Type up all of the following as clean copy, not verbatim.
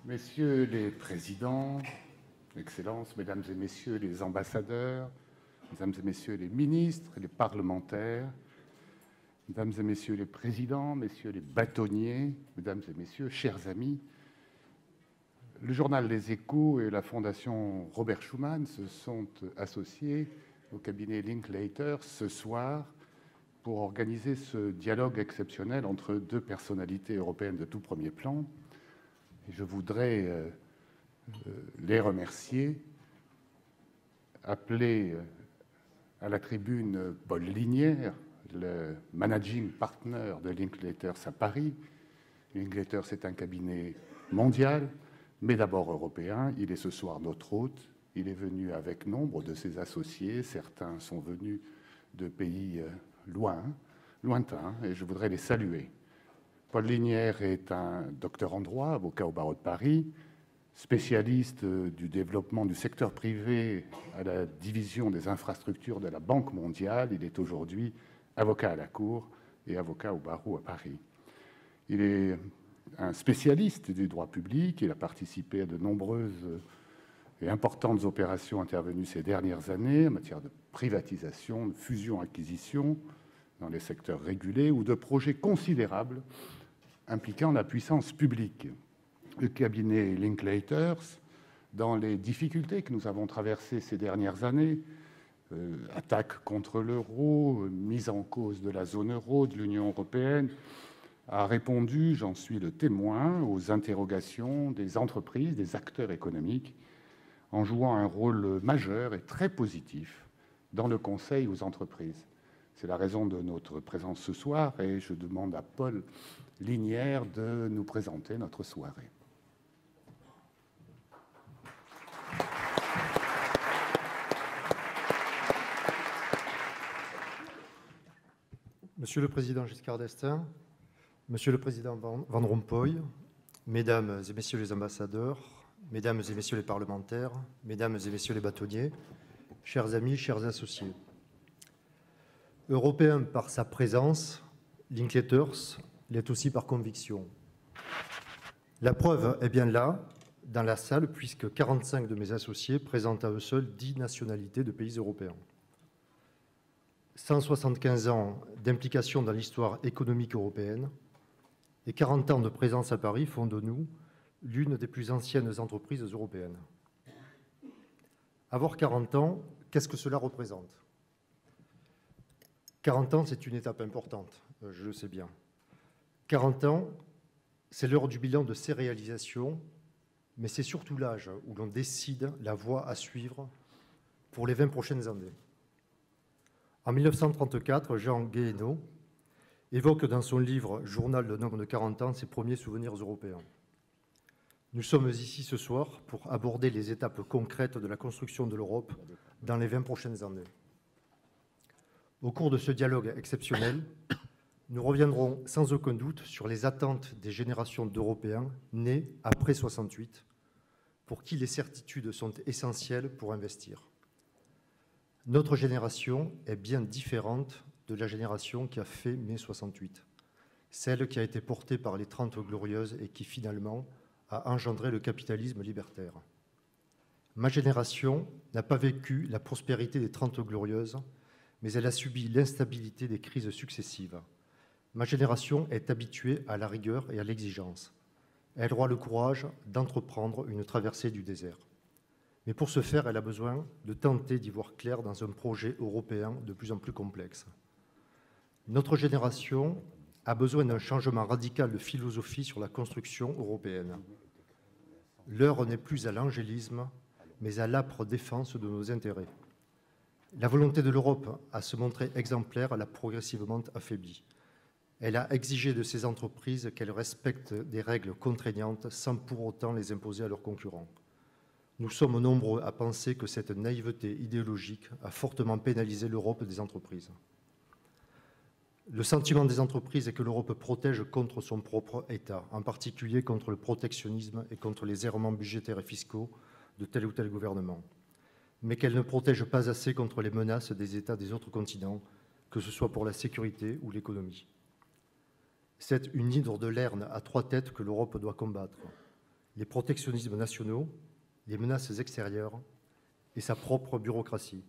Messieurs les présidents, Excellences, Mesdames et Messieurs les ambassadeurs, Mesdames et Messieurs les ministres et les parlementaires, Mesdames et Messieurs les présidents, Messieurs les bâtonniers, Mesdames et Messieurs, chers amis, le journal Les Échos et la Fondation Robert Schuman se sont associés au cabinet Linklater ce soir pour organiser ce dialogue exceptionnel entre deux personnalités européennes de tout premier plan. Et je voudrais les remercier, appeler à la tribune Paul Linière, le managing partner de Linklater à Paris. Linklater, c'est un cabinet mondial, mais d'abord européen. Il est ce soir notre hôte. Il est venu avec nombre de ses associés. Certains sont venus de pays lointains, et je voudrais les saluer. Paul Linière est un docteur en droit, avocat au barreau de Paris, spécialiste du développement du secteur privé à la division des infrastructures de la Banque mondiale. Il est aujourd'hui avocat à la Cour et avocat au barreau à Paris. Il est un spécialiste du droit public. Il a participé à de nombreuses et importantes opérations intervenues ces dernières années en matière de privatisation, de fusion-acquisition dans les secteurs régulés ou de projets considérables impliquant la puissance publique. Le cabinet Linklater, dans les difficultés que nous avons traversées ces dernières années, attaque contre l'euro, mise en cause de la zone euro, de l'Union européenne, a répondu, j'en suis le témoin, aux interrogations des entreprises, des acteurs économiques, en jouant un rôle majeur et très positif dans le conseil aux entreprises. C'est la raison de notre présence ce soir et je demande à Paul Linière de nous présenter notre soirée. Monsieur le Président Giscard d'Estaing, Monsieur le Président Van Rompuy, Mesdames et Messieurs les ambassadeurs, Mesdames et Messieurs les parlementaires, Mesdames et Messieurs les bâtonniers, chers amis, chers associés. Européen par sa présence, Linklater l'est aussi par conviction. La preuve est bien là, dans la salle, puisque 45 de mes associés présentent à eux seuls 10 nationalités de pays européens. 175 ans d'implication dans l'histoire économique européenne et 40 ans de présence à Paris font de nous l'une des plus anciennes entreprises européennes. Avoir 40 ans, qu'est-ce que cela représente ? 40 ans, c'est une étape importante, je le sais bien. 40 ans, c'est l'heure du bilan de ces réalisations, mais c'est surtout l'âge où l'on décide la voie à suivre pour les 20 prochaines années. En 1934, Jean Guéhenno évoque dans son livre « Journal d'un homme de 40 ans » ses premiers souvenirs européens. Nous sommes ici ce soir pour aborder les étapes concrètes de la construction de l'Europe dans les 20 prochaines années. Au cours de ce dialogue exceptionnel, nous reviendrons sans aucun doute sur les attentes des générations d'Européens nés après 68, pour qui les certitudes sont essentielles pour investir. Notre génération est bien différente de la génération qui a fait mai 68, celle qui a été portée par les 30 Glorieuses et qui finalement a engendré le capitalisme libertaire. Ma génération n'a pas vécu la prospérité des 30 Glorieuses, mais elle a subi l'instabilité des crises successives. Ma génération est habituée à la rigueur et à l'exigence. Elle aura le courage d'entreprendre une traversée du désert. Mais pour ce faire, elle a besoin de tenter d'y voir clair dans un projet européen de plus en plus complexe. Notre génération a besoin d'un changement radical de philosophie sur la construction européenne. L'heure n'est plus à l'angélisme, mais à l'âpre défense de nos intérêts. La volonté de l'Europe à se montrer exemplaire l'a progressivement affaiblie. Elle a exigé de ses entreprises qu'elles respectent des règles contraignantes sans pour autant les imposer à leurs concurrents. Nous sommes nombreux à penser que cette naïveté idéologique a fortement pénalisé l'Europe des entreprises. Le sentiment des entreprises est que l'Europe protège contre son propre État, en particulier contre le protectionnisme et contre les errements budgétaires et fiscaux de tel ou tel gouvernement, mais qu'elle ne protège pas assez contre les menaces des États des autres continents, que ce soit pour la sécurité ou l'économie. C'est une hydre de Lerne à 3 têtes que l'Europe doit combattre. les protectionnismes nationaux, les menaces extérieures et sa propre bureaucratie.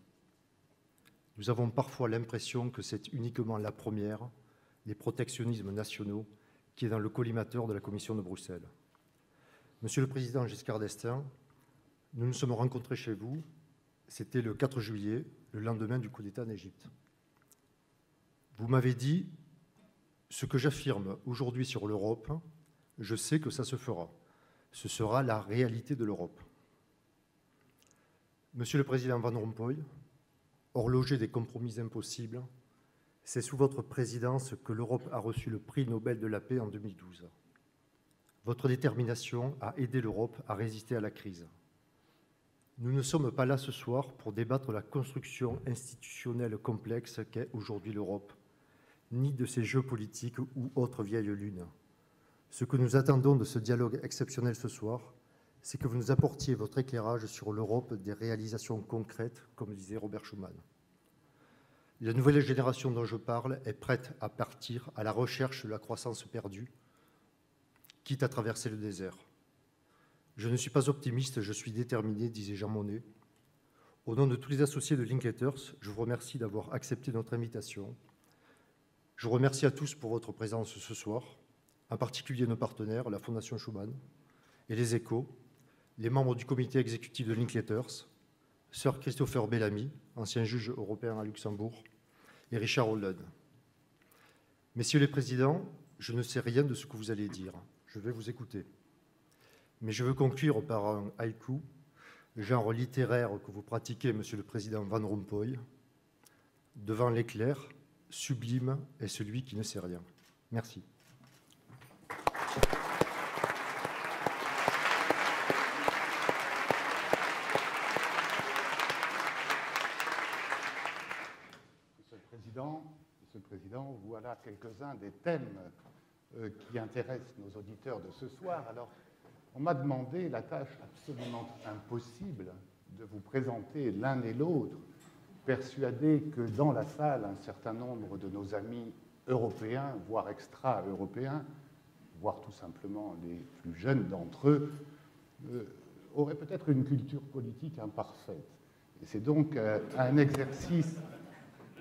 Nous avons parfois l'impression que c'est uniquement la première, les protectionnismes nationaux, qui est dans le collimateur de la Commission de Bruxelles. Monsieur le Président Giscard d'Estaing, nous nous sommes rencontrés chez vous, c'était le 4 juillet, le lendemain du coup d'État en Égypte. Vous m'avez dit, ce que j'affirme aujourd'hui sur l'Europe, je sais que ça se fera. Ce sera la réalité de l'Europe. Monsieur le Président Van Rompuy, horloger des compromis impossibles, c'est sous votre présidence que l'Europe a reçu le prix Nobel de la paix en 2012. Votre détermination a aidé l'Europe à résister à la crise. Nous ne sommes pas là ce soir pour débattre de la construction institutionnelle complexe qu'est aujourd'hui l'Europe, ni de ses jeux politiques ou autres vieilles lunes. Ce que nous attendons de ce dialogue exceptionnel ce soir, c'est que vous nous apportiez votre éclairage sur l'Europe des réalisations concrètes, comme disait Robert Schuman. La nouvelle génération dont je parle est prête à partir à la recherche de la croissance perdue, quitte à traverser le désert. Je ne suis pas optimiste, je suis déterminé, disait Jean Monnet. Au nom de tous les associés de Linklaters, je vous remercie d'avoir accepté notre invitation. Je vous remercie à tous pour votre présence ce soir, en particulier nos partenaires, la Fondation Schuman et les Échos, les membres du comité exécutif de Linklaters, Sir Christopher Bellamy, ancien juge européen à Luxembourg, et Richard Holden. Messieurs les présidents, je ne sais rien de ce que vous allez dire. Je vais vous écouter. Mais je veux conclure par un haïku, genre littéraire que vous pratiquez, Monsieur le Président Van Rompuy. Devant l'éclair, sublime est celui qui ne sait rien. Merci. Monsieur le Président, voilà quelques-uns des thèmes qui intéressent nos auditeurs de ce soir. Alors, on m'a demandé la tâche absolument impossible de vous présenter l'un et l'autre, persuadé que dans la salle, un certain nombre de nos amis européens, voire extra-européens, voire tout simplement les plus jeunes d'entre eux, auraient peut-être une culture politique imparfaite. Et c'est donc un exercice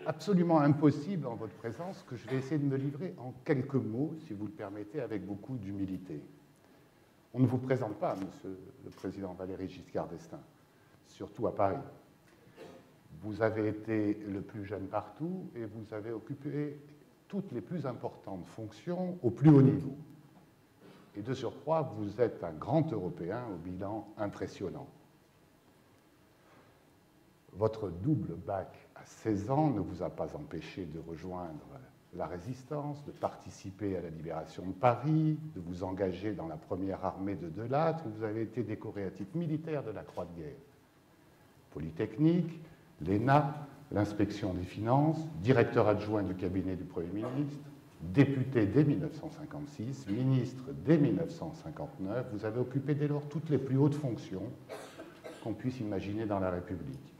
absolument impossible en votre présence que je vais essayer de me livrer en quelques mots, si vous le permettez, avec beaucoup d'humilité. On ne vous présente pas, Monsieur le Président Valéry Giscard d'Estaing, surtout à Paris. Vous avez été le plus jeune partout et vous avez occupé toutes les plus importantes fonctions au plus haut niveau. Et de surcroît, vous êtes un grand Européen au bilan impressionnant. Votre double bac à 16 ans ne vous a pas empêché de rejoindre la Résistance, de participer à la libération de Paris, de vous engager dans la première armée de Delattre, où vous avez été décoré à titre militaire de la Croix de guerre. Polytechnique, l'ENA, l'inspection des finances, directeur adjoint du cabinet du Premier ministre, député dès 1956, ministre dès 1959, vous avez occupé dès lors toutes les plus hautes fonctions qu'on puisse imaginer dans la République.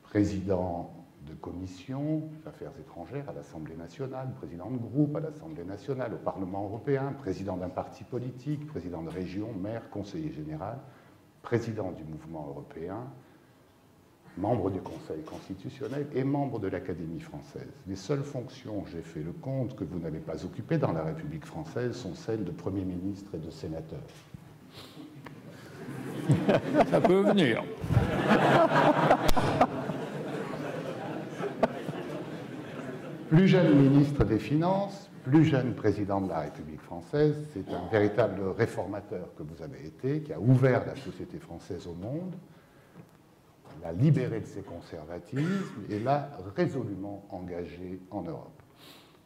Président de commission d'affaires étrangères à l'Assemblée nationale, président de groupe à l'Assemblée nationale, au Parlement européen, président d'un parti politique, président de région, maire, conseiller général, président du mouvement européen, membre du Conseil constitutionnel et membre de l'Académie française. Les seules fonctions, j'ai fait le compte, que vous n'avez pas occupées dans la République française sont celles de Premier ministre et de sénateur. Ça peut venir. Plus jeune ministre des Finances, plus jeune président de la République française, c'est un véritable réformateur que vous avez été, qui a ouvert la société française au monde, l'a libérée de ses conservatismes et l'a résolument engagée en Europe.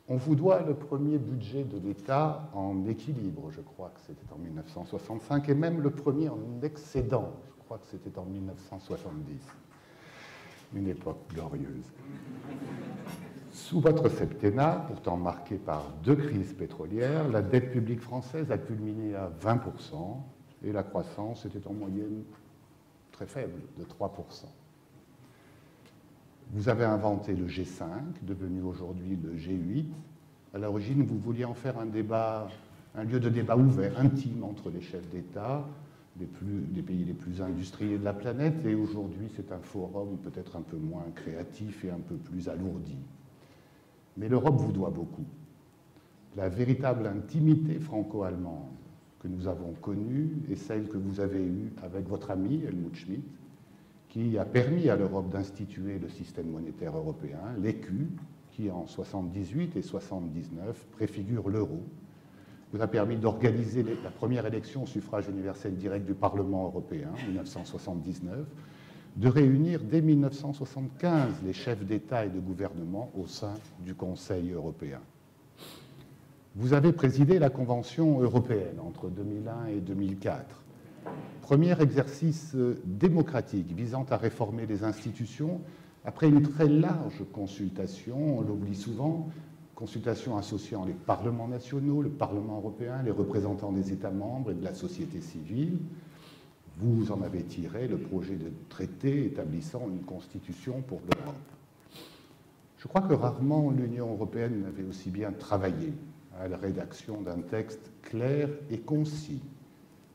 On vous doit le premier budget de l'État en équilibre, je crois que c'était en 1965, et même le premier en excédent, je crois que c'était en 1970. Une époque glorieuse. Sous votre septennat, pourtant marqué par 2 crises pétrolières, la dette publique française a culminé à 20% et la croissance était en moyenne très faible, de 3%. Vous avez inventé le G5, devenu aujourd'hui le G8. À l'origine, vous vouliez en faire un débat un lieu de débat ouvert, intime entre les chefs d'État des pays les plus industriels de la planète, et aujourd'hui c'est un forum peut-être un peu moins créatif et un peu plus alourdi. Mais l'Europe vous doit beaucoup. La véritable intimité franco-allemande que nous avons connue est celle que vous avez eue avec votre ami Helmut Schmidt, qui a permis à l'Europe d'instituer le système monétaire européen, l'écu, qui en 78 et 79 préfigure l'euro, vous a permis d'organiser la première élection au suffrage universel direct du Parlement européen, en 1979, de réunir dès 1975 les chefs d'État et de gouvernement au sein du Conseil européen. Vous avez présidé la Convention européenne entre 2001 et 2004. Premier exercice démocratique visant à réformer les institutions après une très large consultation, on l'oublie souvent, consultation associant les parlements nationaux, le Parlement européen, les représentants des États membres et de la société civile. Vous en avez tiré le projet de traité établissant une constitution pour l'Europe. Je crois que rarement l'Union européenne n'avait aussi bien travaillé à la rédaction d'un texte clair et concis,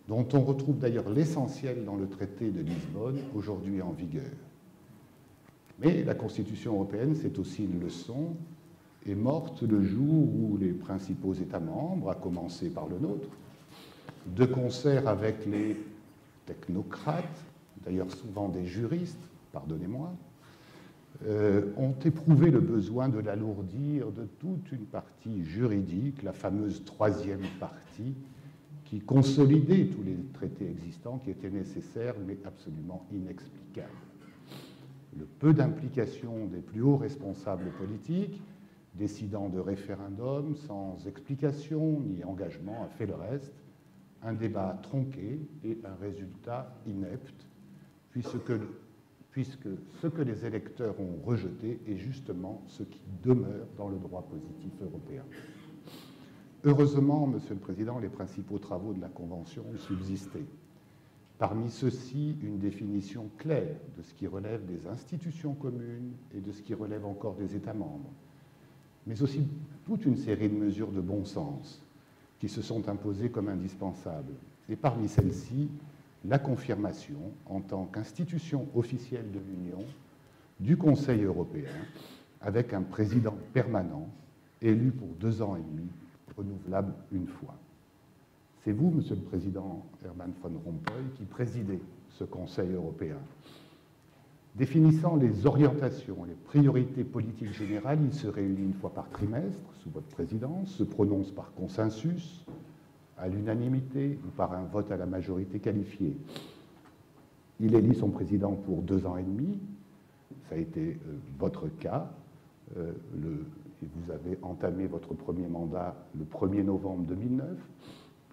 dont on retrouve d'ailleurs l'essentiel dans le traité de Lisbonne, aujourd'hui en vigueur. Mais la Constitution européenne, c'est aussi une leçon, est morte le jour où les principaux États membres, à commencer par le nôtre, de concert avec les technocrates, d'ailleurs souvent des juristes, pardonnez-moi, ont éprouvé le besoin de l'alourdir de toute une partie juridique, la fameuse troisième partie, qui consolidait tous les traités existants qui étaient nécessaires mais absolument inexplicables. Le peu d'implication des plus hauts responsables politiques, décidant de référendums sans explication ni engagement, a fait le reste, un débat tronqué et un résultat inepte, puisque ce que les électeurs ont rejeté est justement ce qui demeure dans le droit positif européen. Heureusement, Monsieur le Président, les principaux travaux de la Convention ont subsisté. Parmi ceux-ci, une définition claire de ce qui relève des institutions communes et de ce qui relève encore des États membres, mais aussi toute une série de mesures de bon sens qui se sont imposées comme indispensables. Et parmi celles-ci, la confirmation, en tant qu'institution officielle de l'Union, du Conseil européen, avec un président permanent, élu pour 2 ans et demi, renouvelable une fois. C'est vous, Monsieur le Président Herman Van Rompuy, qui présidez ce Conseil européen. Définissant les orientations, les priorités politiques générales, il se réunit une fois par trimestre, sous votre présidence, se prononce par consensus, à l'unanimité ou par un vote à la majorité qualifiée. Il élit son président pour 2 ans et demi, ça a été votre cas, et vous avez entamé votre premier mandat le 1er novembre 2009,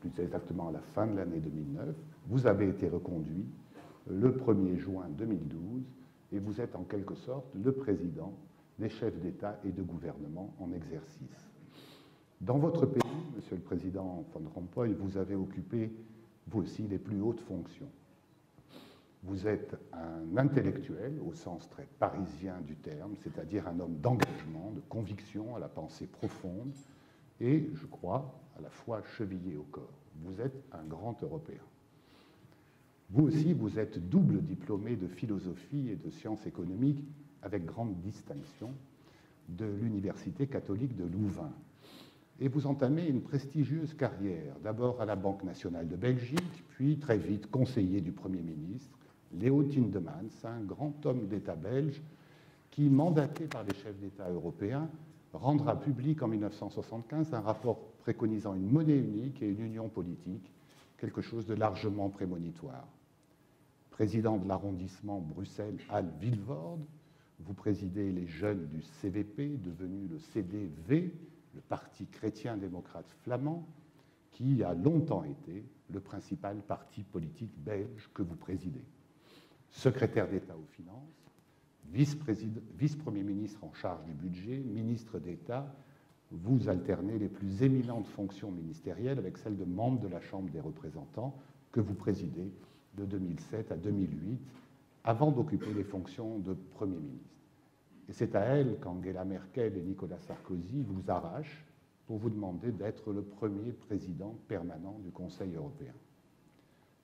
plus exactement à la fin de l'année 2009. Vous avez été reconduit le 1er juin 2012 et vous êtes en quelque sorte le président des chefs d'État et de gouvernement en exercice. Dans votre pays, Monsieur le Président Van Rompuy, vous avez occupé, vous aussi, les plus hautes fonctions. Vous êtes un intellectuel au sens très parisien du terme, c'est-à-dire un homme d'engagement, de conviction à la pensée profonde et, je crois, à la fois chevillé au corps. Vous êtes un grand Européen. Vous aussi, vous êtes double diplômé de philosophie et de sciences économiques avec grande distinction de l'Université catholique de Louvain. Et vous entamez une prestigieuse carrière, d'abord à la Banque nationale de Belgique, puis très vite conseiller du Premier ministre, Léo Tindemans, un grand homme d'État belge qui, mandaté par les chefs d'État européens, rendra public en 1975 un rapport préconisant une monnaie unique et une union politique, quelque chose de largement prémonitoire. Président de l'arrondissement Bruxelles-Halle-Vilvoorde, vous présidez les jeunes du CVP, devenu le CDV, le Parti chrétien-démocrate flamand, qui a longtemps été le principal parti politique belge que vous présidez. Secrétaire d'État aux Finances, vice-premier ministre en charge du budget, ministre d'État, vous alternez les plus éminentes fonctions ministérielles avec celle de membre de la Chambre des représentants que vous présidez de 2007 à 2008, avant d'occuper les fonctions de Premier ministre. Et c'est à elle qu'Angela Merkel et Nicolas Sarkozy vous arrachent, pour vous demander d'être le premier président permanent du Conseil européen.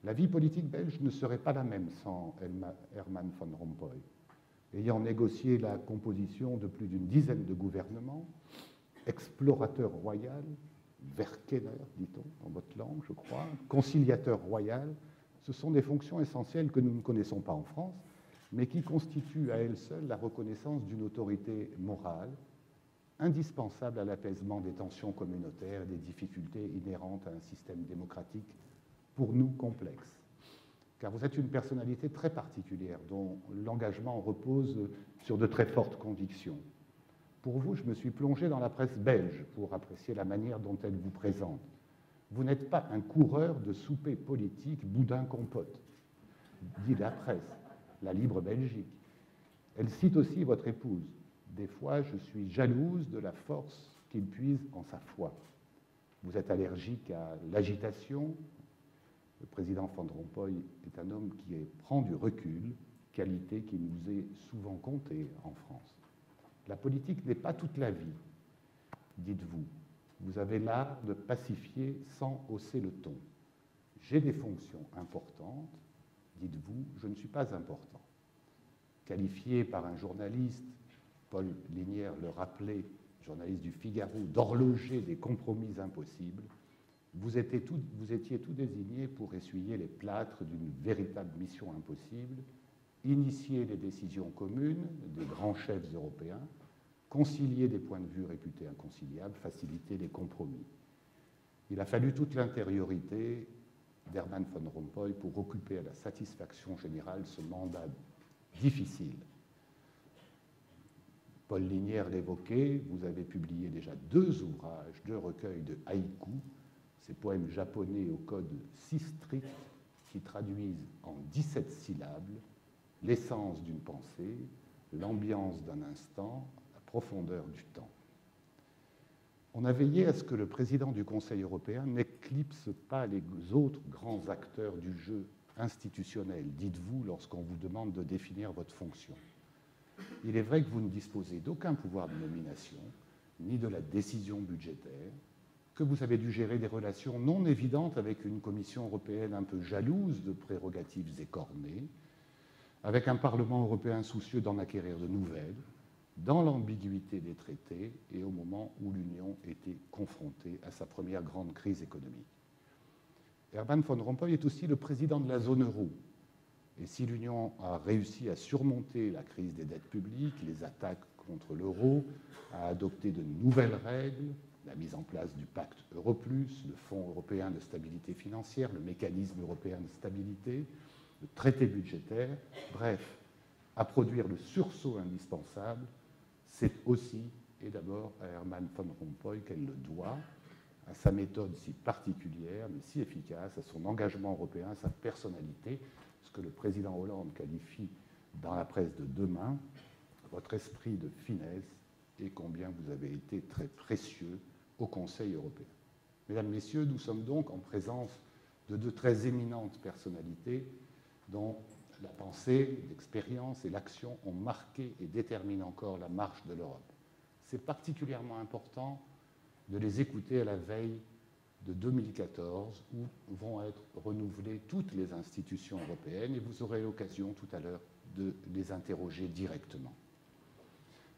La vie politique belge ne serait pas la même sans Herman Van Rompuy. Ayant négocié la composition de plus d'une dizaine de gouvernements, explorateur royal, Verkenner, dit-on dans votre langue, je crois, conciliateur royal, ce sont des fonctions essentielles que nous ne connaissons pas en France, mais qui constituent à elles seules la reconnaissance d'une autorité morale indispensable à l'apaisement des tensions communautaires et des difficultés inhérentes à un système démocratique pour nous complexe. Car vous êtes une personnalité très particulière dont l'engagement repose sur de très fortes convictions. Pour vous, je me suis plongé dans la presse belge pour apprécier la manière dont elle vous présente. Vous n'êtes pas un coureur de souper politique boudin-compote, dit la presse, la Libre Belgique. Elle cite aussi votre épouse. Des fois, je suis jalouse de la force qu'il puise en sa foi. Vous êtes allergique à l'agitation. Le président Van Rompuy est un homme qui prend du recul, qualité qui nous est souvent comptée en France. La politique n'est pas toute la vie, dites-vous. Vous avez l'art de pacifier sans hausser le ton. J'ai des fonctions importantes, dites-vous, je ne suis pas important. Qualifié par un journaliste, Paul Linière le rappelait, journaliste du Figaro, d'horloger des compromis impossibles, vous étiez tout désigné pour essuyer les plâtres d'une véritable mission impossible, initier les décisions communes des grands chefs européens, concilier des points de vue réputés inconciliables, faciliter les compromis. Il a fallu toute l'intériorité d'Herman Van Rompuy pour occuper à la satisfaction générale ce mandat difficile. Paul Linière l'évoquait, vous avez publié déjà 2 ouvrages, 2 recueils de haïkus, ces poèmes japonais au code si strict qui traduisent en 17 syllabes l'essence d'une pensée, l'ambiance d'un instant, la profondeur du temps. On a veillé à ce que le président du Conseil européen n'éclipse pas les autres grands acteurs du jeu institutionnel, dites-vous, lorsqu'on vous demande de définir votre fonction. Il est vrai que vous ne disposez d'aucun pouvoir de nomination, ni de la décision budgétaire, que vous avez dû gérer des relations non évidentes avec une Commission européenne un peu jalouse de prérogatives écornées, avec un Parlement européen soucieux d'en acquérir de nouvelles, dans l'ambiguïté des traités et au moment où l'Union était confrontée à sa première grande crise économique. Herman Van Rompuy est aussi le président de la zone euro. Et si l'Union a réussi à surmonter la crise des dettes publiques, les attaques contre l'euro, à adopter de nouvelles règles, la mise en place du pacte Euro+, le Fonds européen de stabilité financière, le mécanisme européen de stabilité, le traité budgétaire, bref, à produire le sursaut indispensable, c'est aussi et d'abord à Herman Van Rompuy qu'elle le doit, à sa méthode si particulière mais si efficace, à son engagement européen, à sa personnalité, ce que le président Hollande qualifie dans la presse de demain, votre esprit de finesse et combien vous avez été très précieux au Conseil européen. Mesdames, Messieurs, nous sommes donc en présence de 2 très éminentes personnalités dont la pensée, l'expérience et l'action ont marqué et déterminent encore la marche de l'Europe. C'est particulièrement important de les écouter à la veille de 2014, où vont être renouvelées toutes les institutions européennes, et vous aurez l'occasion tout à l'heure de les interroger directement.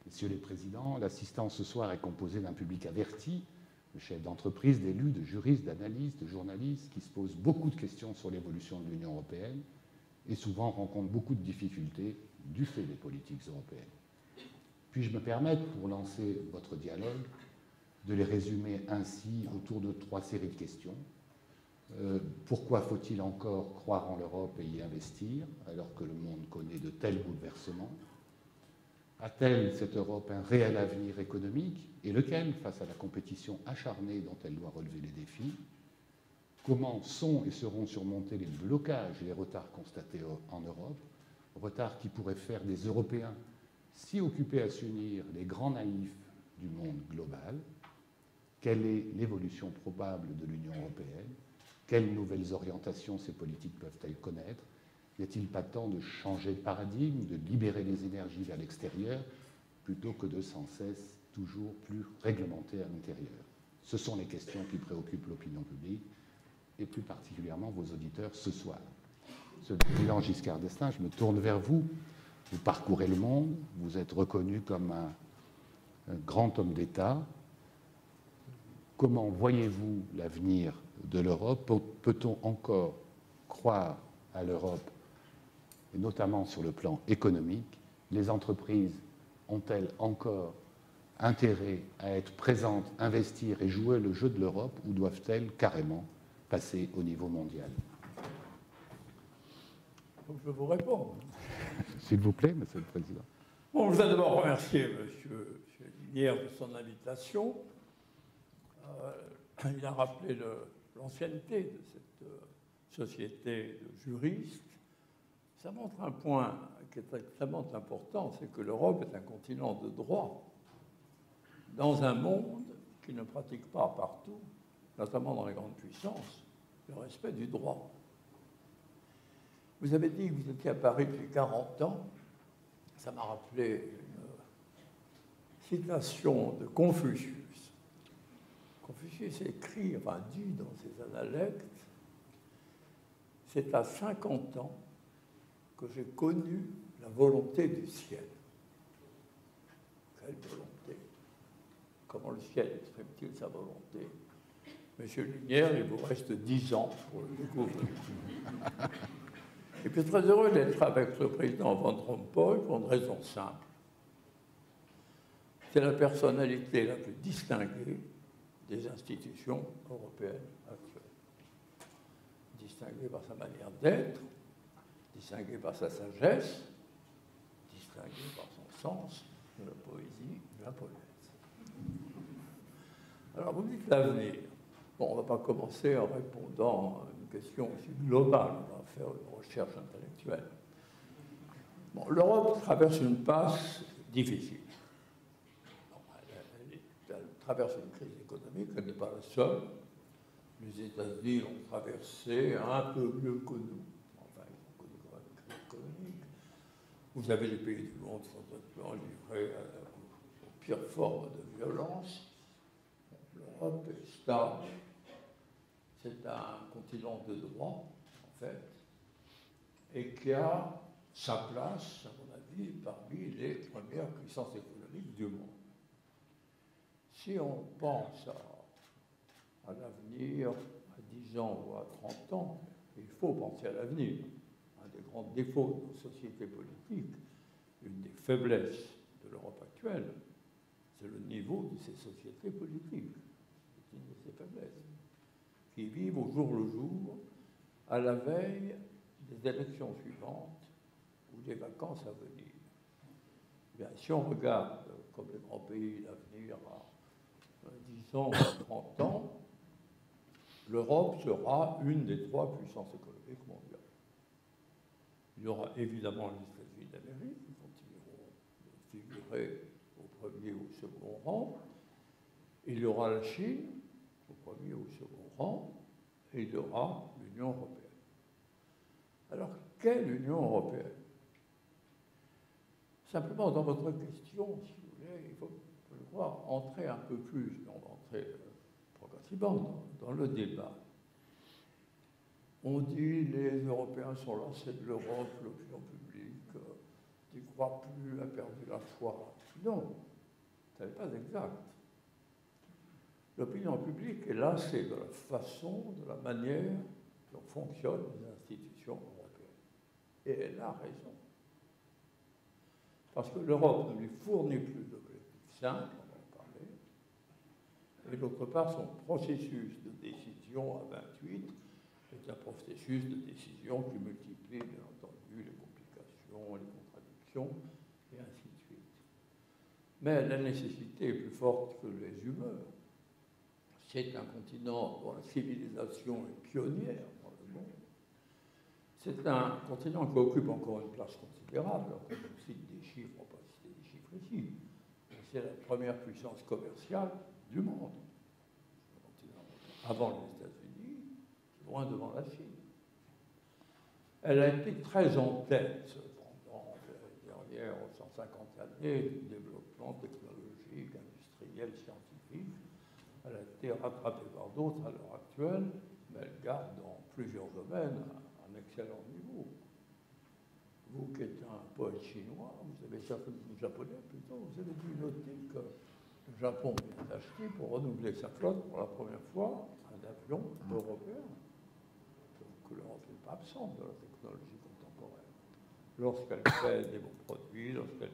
Messieurs les présidents, l'assistance ce soir est composée d'un public averti, de chefs d'entreprise, d'élus, de juristes, d'analystes, de journalistes, qui se posent beaucoup de questions sur l'évolution de l'Union européenne et souvent rencontrent beaucoup de difficultés du fait des politiques européennes. Puis-je me permettre, pour lancer votre dialogue, de les résumer ainsi autour de 3 séries de questions. Pourquoi faut-il encore croire en l'Europe et y investir, alors que le monde connaît de tels bouleversements? A-t-elle, cette Europe, un réel avenir économique, et lequel, face à la compétition acharnée dont elle doit relever les défis? Comment sont et seront surmontés les blocages et les retards constatés en Europe, retards qui pourraient faire des Européens si occupés à s'unir les grands naïfs du monde global? Quelle est l'évolution probable de l'Union européenne? Quelles nouvelles orientations ces politiques peuvent-elles connaître? N'est-il pas temps de changer de paradigme, de libérer les énergies vers l'extérieur, plutôt que de sans cesse toujours plus réglementer à l'intérieur? Ce sont les questions qui préoccupent l'opinion publique, et plus particulièrement vos auditeurs ce soir. Ce président Giscard d'Estaing, je me tourne vers vous. Vous parcourez le monde, vous êtes reconnu comme un grand homme d'État. Comment voyez-vous l'avenir de l'Europe? Peut-on encore croire à l'Europe, et notamment sur le plan économique? Les entreprises ont-elles encore intérêt à être présentes, investir et jouer le jeu de l'Europe, ou doivent-elles carrément passer au niveau mondial? Donc je vous réponds. S'il vous plaît, Monsieur le Président. Bon, je voudrais d'abord remercier M. Linière de son invitation. Il a rappelé l'ancienneté de cette société de juristes. Ça montre un point qui est extrêmement important, c'est que l'Europe est un continent de droit dans un monde qui ne pratique pas partout, notamment dans les grandes puissances, le respect du droit. Vous avez dit que vous étiez à Paris depuis 40 ans. Ça m'a rappelé une citation de Confucius. Confucius écrit, enfin dit dans ses analectes, « C'est à 50 ans que j'ai connu la volonté du ciel. » Quelle volonté? Comment le ciel exprime-t-il sa volonté? Monsieur Lumière, il vous reste 10 ans pour le découvrir. Et puis très heureux d'être avec le président Van Rompuy pour une raison simple. C'est la personnalité la plus distinguée des institutions européennes actuelles. Distinguée par sa manière d'être, distinguée par sa sagesse, distinguée par son sens de la poésie, de la poésie. Alors vous dites l'avenir. Bon, on ne va pas commencer en répondant à une question aussi globale, on va faire une recherche intellectuelle. Bon, l'Europe traverse une passe difficile. Elle traverse une crise économique, elle n'est pas la seule. Les États-Unis l'ont traversée un peu mieux que nous. Enfin, ils ont connu quand même une crise économique. Vous avez les pays du monde qui sont actuellement livrés aux pires formes de violence. L'Europe est stable. C'est un continent de droit, en fait, et qui a sa place, à mon avis, parmi les premières puissances économiques du monde. Si on pense à l'avenir, à 10 ans ou à 30 ans, il faut penser à l'avenir. Un des grands défauts de nos sociétés politiques, une des faiblesses de l'Europe actuelle, c'est le niveau de ces sociétés politiques. C'est une de ces faiblesses, qui vivent au jour le jour, à la veille des élections suivantes ou des vacances à venir. Bien, si on regarde, comme les grands pays, l'avenir à 10 ans ou 30 ans, l'Europe sera une des 3 puissances économiques mondiales. Il y aura évidemment les États-Unis d'Amérique, qui continueront de figurer au premier ou au second rang. Il y aura la Chine, au premier ou au second rang, et il y aura l'Union européenne. Alors, quelle Union européenne? Simplement, dans votre question, si vous voulez, il faut, je crois, entrer un peu plus, on va entrer progressivement dans le débat. On dit les Européens sont lassés de l'Europe, l'opinion publique n'y croit plus, a perdu la foi. Non, ce n'est pas exact. L'opinion publique est lassée de la façon, de la manière dont fonctionnent les institutions européennes. Et elle a raison. Parce que l'Europe ne lui fournit plus d'objectifs simples, on va en parler, et d'autre part, son processus de décision à 28 est un processus de décision qui multiplie, bien entendu, les complications, les contradictions, et ainsi de suite. Mais la nécessité est plus forte que les humeurs. C'est un continent dont la civilisation est pionnière dans le monde. C'est un continent qui occupe encore une place considérable. On cite des chiffres, on ne va pas citer des chiffres ici. C'est la première puissance commerciale du monde. Avant les États-Unis, loin devant la Chine. Elle a été très en tête pendant les dernières 150 années du développement technologique, industriel, scientifique, Elle a été rattrapée par d'autres à l'heure actuelle, mais elle garde dans plusieurs domaines un excellent niveau. Vous qui êtes un poète chinois, vous avez certainement, japonais plutôt, vous avez dû noter que le Japon vient d'acheter pour renouveler sa flotte pour la première fois un avion européen. Que l'Europe n'est pas absente de la technologie contemporaine. Lorsqu'elle fait des bons produits, lorsqu'elle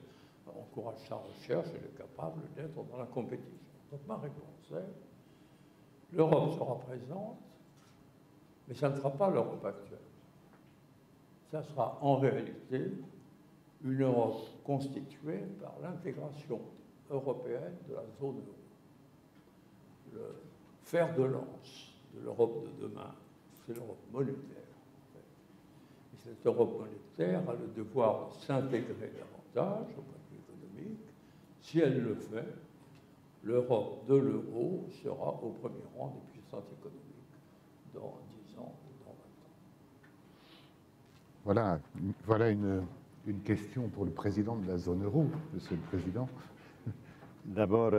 encourage sa recherche, elle est capable d'être dans la compétition. Donc ma réponse est, l'Europe sera présente, mais ça ne sera pas l'Europe actuelle. Ça sera en réalité une Europe constituée par l'intégration européenne de la zone euro. Le fer de lance de l'Europe de demain, c'est l'Europe monétaire. Et cette Europe monétaire a le devoir de s'intégrer davantage au point de vue économique. Si elle le fait, l'Europe de l'euro sera au premier rang des puissances économiques dans 10 ans ou dans 20 ans. Voilà une question pour le président de la zone euro, Monsieur le Président. D'abord,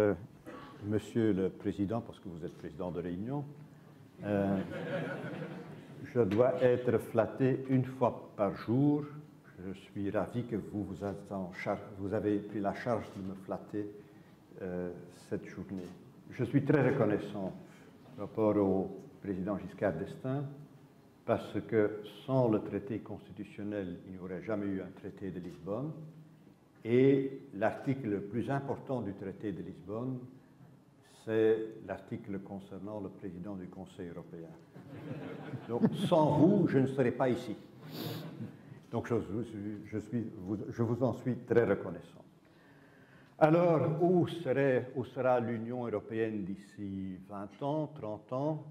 Monsieur le Président, parce que vous êtes président de réunion, je dois être flatté une fois par jour. Je suis ravi que vous avez pris la charge de me flatter cette journée. Je suis très reconnaissant par rapport au président Giscard d'Estaing, parce que sans le traité constitutionnel, il n'y aurait jamais eu un traité de Lisbonne. Et l'article le plus important du traité de Lisbonne, c'est l'article concernant le président du Conseil européen. Donc, sans vous, je ne serais pas ici. Donc, je vous en suis très reconnaissant. Alors, où sera l'Union européenne d'ici 20 ans, 30 ans?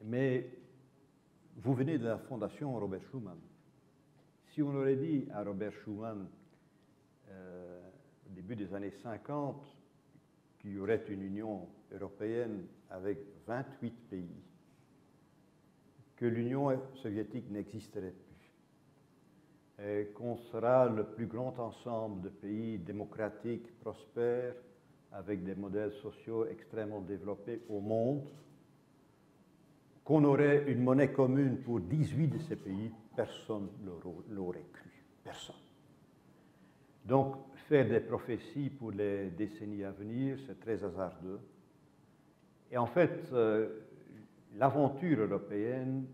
Mais vous venez de la fondation Robert Schuman. Si on aurait dit à Robert Schuman, au début des années 50, qu'il y aurait une Union européenne avec 28 pays, que l'Union soviétique n'existerait plus, et qu'on sera le plus grand ensemble de pays démocratiques, prospères, avec des modèles sociaux extrêmement développés au monde, qu'on aurait une monnaie commune pour 18 de ces pays, personne ne l'aurait cru. Personne. Donc, faire des prophéties pour les décennies à venir, c'est très hasardeux. Et en fait, l'aventure européenne,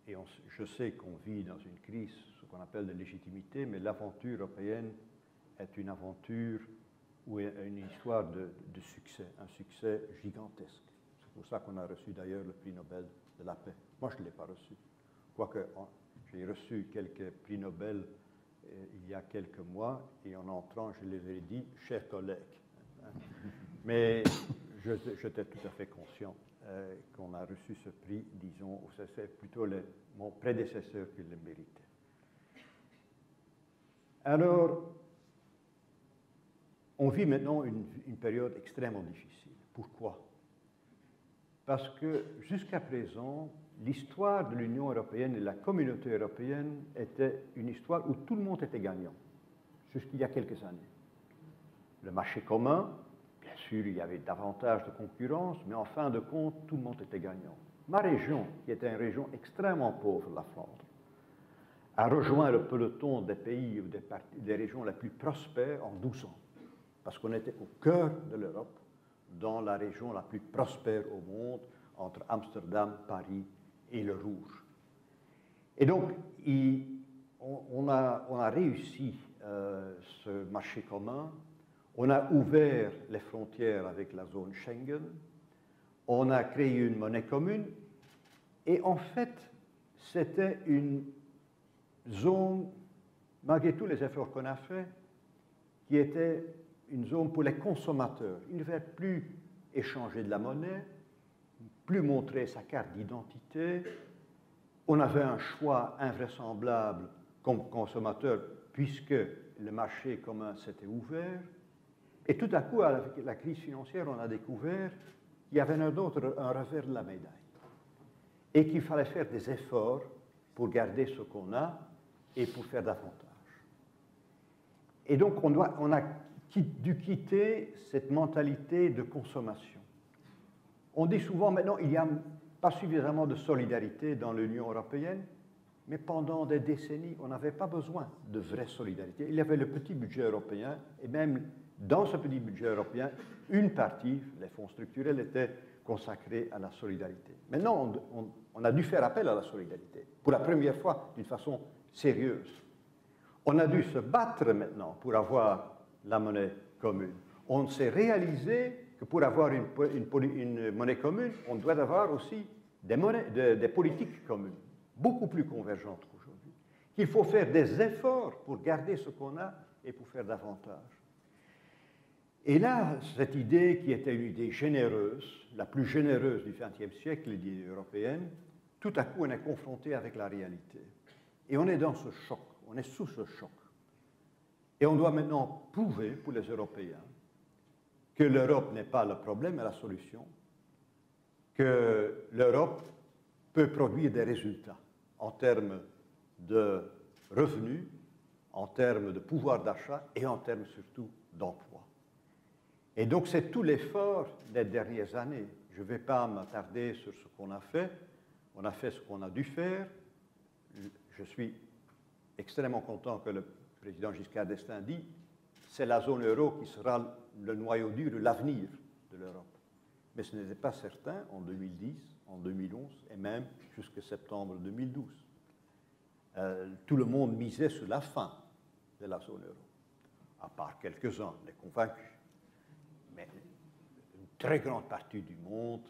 et je sais qu'on vit dans une crise, ce qu'on appelle de légitimité, mais l'aventure européenne est une aventure ou une histoire de succès, un succès gigantesque. C'est pour ça qu'on a reçu d'ailleurs le prix Nobel de la paix. Moi, je ne l'ai pas reçu. Quoique j'ai reçu quelques prix Nobel il y a quelques mois, et en entrant, je les ai dit, chers collègues. Mais j'étais tout à fait conscient qu'on a reçu ce prix, disons, c'est plutôt mon prédécesseur qui le méritait. Alors, on vit maintenant une période extrêmement difficile. Pourquoi? Parce que jusqu'à présent, l'histoire de l'Union européenne et de la communauté européenne était une histoire où tout le monde était gagnant, jusqu'il y a quelques années. Le marché commun, bien sûr, il y avait davantage de concurrence, mais en fin de compte, tout le monde était gagnant. Ma région, qui était une région extrêmement pauvre, la Flandre, a rejoint le peloton des pays ou des régions les plus prospères en 12 ans, parce qu'on était au cœur de l'Europe, dans la région la plus prospère au monde, entre Amsterdam, Paris et le Rouge. Et donc, on a réussi ce marché commun, on a ouvert les frontières avec la zone Schengen, on a créé une monnaie commune, et en fait, c'était une zone, malgré tous les efforts qu'on a faits, qui était une zone pour les consommateurs. Ils ne devaient plus échanger de la monnaie, plus montrer sa carte d'identité. On avait un choix invraisemblable comme consommateur puisque le marché commun s'était ouvert. Et tout à coup, avec la crise financière, on a découvert qu'il y avait un revers de la médaille et qu'il fallait faire des efforts pour garder ce qu'on a et pour faire davantage. Et donc, on a dû quitter cette mentalité de consommation. On dit souvent maintenant il n'y a pas suffisamment de solidarité dans l'Union européenne, mais pendant des décennies, on n'avait pas besoin de vraie solidarité. Il y avait le petit budget européen, et même dans ce petit budget européen, une partie, les fonds structurels, était consacrée à la solidarité. Maintenant, on a dû faire appel à la solidarité, pour la première fois, d'une façon sérieuse. On a dû se battre maintenant pour avoir la monnaie commune. On s'est réalisé que pour avoir une monnaie commune, on doit avoir aussi des politiques communes, beaucoup plus convergentes qu'aujourd'hui. Qu'il faut faire des efforts pour garder ce qu'on a et pour faire davantage. Et là, cette idée qui était une idée généreuse, la plus généreuse du XXe siècle, l'idée européenne, tout à coup on est confronté avec la réalité. Et on est dans ce choc, on est sous ce choc. Et on doit maintenant prouver pour les Européens que l'Europe n'est pas le problème mais la solution, que l'Europe peut produire des résultats en termes de revenus, en termes de pouvoir d'achat et en termes surtout d'emploi. Et donc c'est tout l'effort des dernières années. Je ne vais pas m'attarder sur ce qu'on a fait. On a fait ce qu'on a dû faire. Je suis extrêmement content que le président Giscard d'Estaing dit c'est la zone euro qui sera le noyau dur de l'avenir de l'Europe. Mais ce n'était pas certain en 2010, en 2011 et même jusqu'à septembre 2012. Tout le monde misait sur la fin de la zone euro, à part quelques-uns, les convaincus. Mais une très grande partie du monde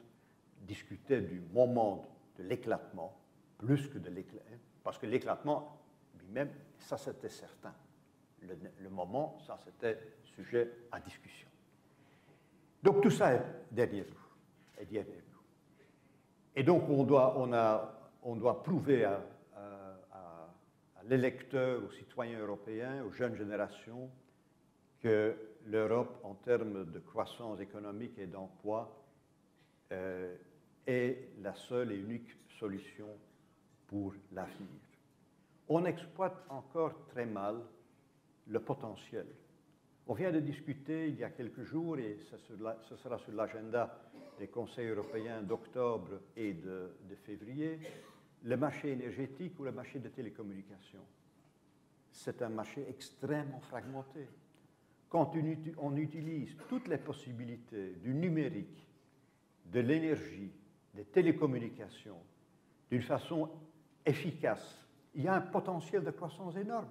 discutait du moment de l'éclatement, plus que de l'éclatement, parce que l'éclatement lui-même, ça c'était certain. Le moment, ça c'était sujet à discussion. Donc tout ça est derrière nous. Et donc on doit prouver à l'électeur, aux citoyens européens, aux jeunes générations, que l'Europe, en termes de croissance économique et d'emploi, est la seule et unique solution pour l'avenir. On exploite encore très mal le potentiel. On vient de discuter il y a quelques jours, et ce sera sur l'agenda des conseils européens d'octobre et de février, le marché énergétique ou le marché des télécommunications. C'est un marché extrêmement fragmenté. Quand on utilise toutes les possibilités du numérique, de l'énergie, des télécommunications, d'une façon efficace, il y a un potentiel de croissance énorme.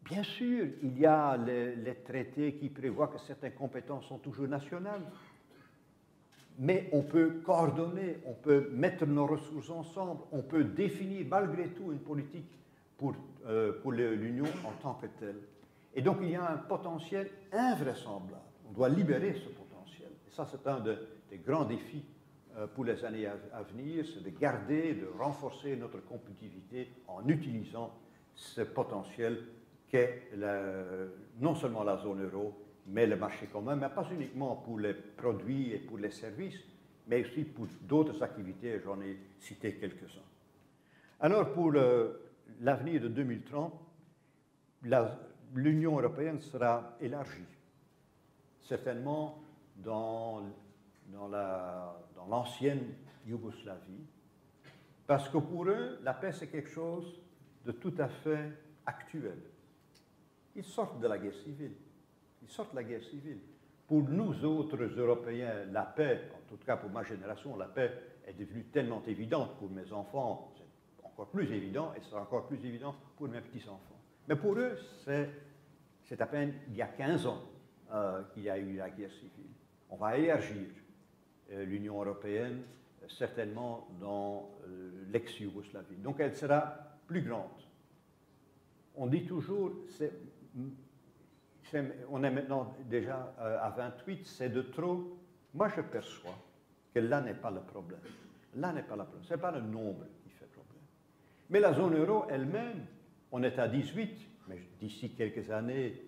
Bien sûr, il y a les traités qui prévoient que certaines compétences sont toujours nationales, mais on peut coordonner, on peut mettre nos ressources ensemble, on peut définir malgré tout une politique pour l'Union en tant que telle. Et donc il y a un potentiel invraisemblable. On doit libérer ce potentiel. Et ça, c'est un des grands défis pour les années à venir, c'est de garder, de renforcer notre compétitivité en utilisant ce potentiel qu'est non seulement la zone euro, mais le marché commun, mais pas uniquement pour les produits et pour les services, mais aussi pour d'autres activités, j'en ai cité quelques-uns. Alors, pour l'avenir de 2030, l'Union européenne sera élargie, certainement dans l'ancienne Yougoslavie, parce que pour eux, la paix, c'est quelque chose de tout à fait actuel. Ils sortent de la guerre civile. Pour nous autres Européens, la paix, en tout cas pour ma génération, la paix est devenue tellement évidente. Pour mes enfants, c'est encore plus évident, et ce sera encore plus évident pour mes petits-enfants. Mais pour eux, c'est à peine il y a 15 ans qu'il y a eu la guerre civile. On va élargir l'Union européenne, certainement dans l'ex-Yougoslavie. Donc elle sera plus grande. On dit toujours, on est maintenant déjà à 28, c'est de trop. Moi, je perçois que là n'est pas le problème. Ce n'est pas le nombre qui fait problème. Mais la zone euro elle-même, on est à 18, mais d'ici quelques années,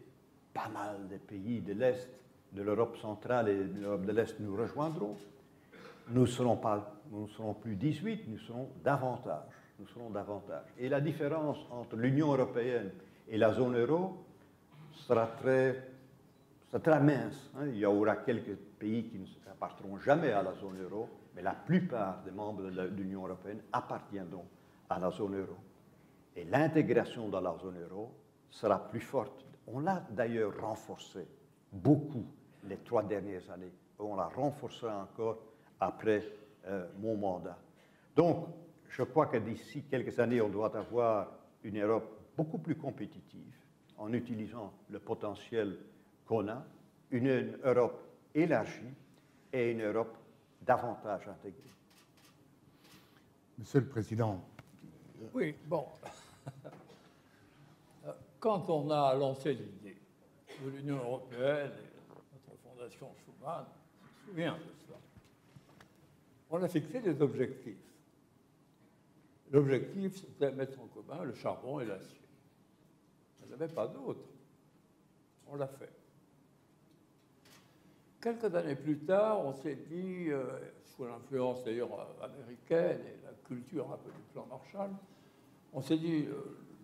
pas mal de pays de l'Est, de l'Europe centrale et de l'Europe de l'Est nous rejoindront. Nous ne serons plus 18, nous serons davantage. Et la différence entre l'Union européenne et la zone euro sera très mince. Il y aura quelques pays qui n'appartiendront jamais à la zone euro, mais la plupart des membres de l'Union européenne appartiendront à la zone euro. Et l'intégration dans la zone euro sera plus forte. On l'a d'ailleurs renforcée beaucoup les 3 dernières années. On la renforcera encore après mon mandat. Donc, je crois que d'ici quelques années, on doit avoir une Europe beaucoup plus compétitive en utilisant le potentiel qu'on a, une Europe élargie et une Europe davantage intégrée. Monsieur le Président. Oui, bon. Quand on a lancé l'idée de l'Union européenne et notre fondation Schuman, je me souviens de cela, on a fixé des objectifs. L'objectif, c'était mettre en commun le charbon et l'acier. Il n'y en avait pas d'autre. On l'a fait. Quelques années plus tard, on s'est dit, sous l'influence d'ailleurs américaine et la culture un peu du plan Marshall, on s'est dit,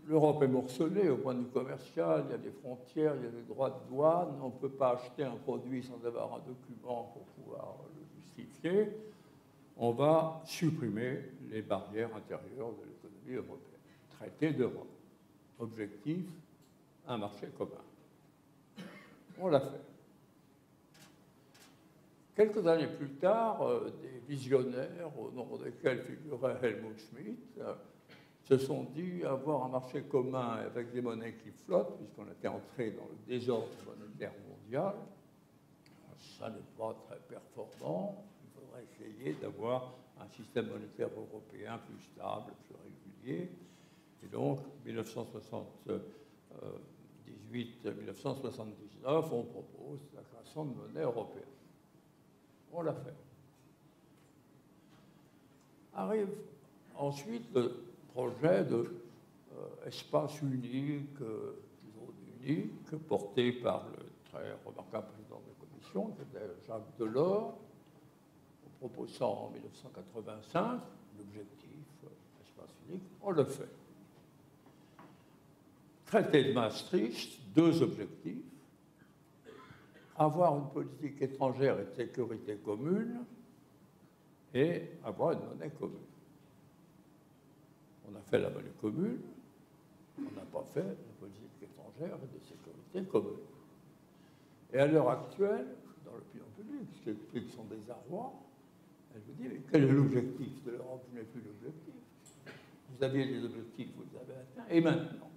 l'Europe est morcelée au point de vue commercial, il y a des frontières, il y a des droits de douane, on ne peut pas acheter un produit sans avoir un document pour pouvoir le justifier. On va supprimer les barrières intérieures de l'économie européenne. Traité d'Europe. Objectif, un marché commun. On l'a fait. Quelques années plus tard, des visionnaires, au nombre desquels figurait Helmut Schmidt, se sont dit avoir un marché commun avec des monnaies qui flottent, puisqu'on était entré dans le désordre monétaire mondial. Ça n'est pas très performant. Il faudrait essayer d'avoir un système monétaire européen plus stable, plus régulier. Et donc, 1978-1979, on propose la création de monnaie européenne. On l'a fait. Arrive ensuite le projet d'espace unique, zone unique, porté par le très remarquable président de la Commission, qui était Jacques Delors, en proposant en 1985 l'objectif espace unique. On le fait. Traité de Maastricht, 2 objectifs. Avoir une politique étrangère et de sécurité commune et avoir une monnaie commune. On a fait la monnaie commune, on n'a pas fait une politique étrangère et de sécurité commune. Et à l'heure actuelle, dans l'opinion publique, ce qui explique son désarroi, elle vous dit, mais quel est l'objectif de l'Europe? Vous n'avez plus l'objectif. Vous aviez des objectifs, vous les avez atteints, et maintenant?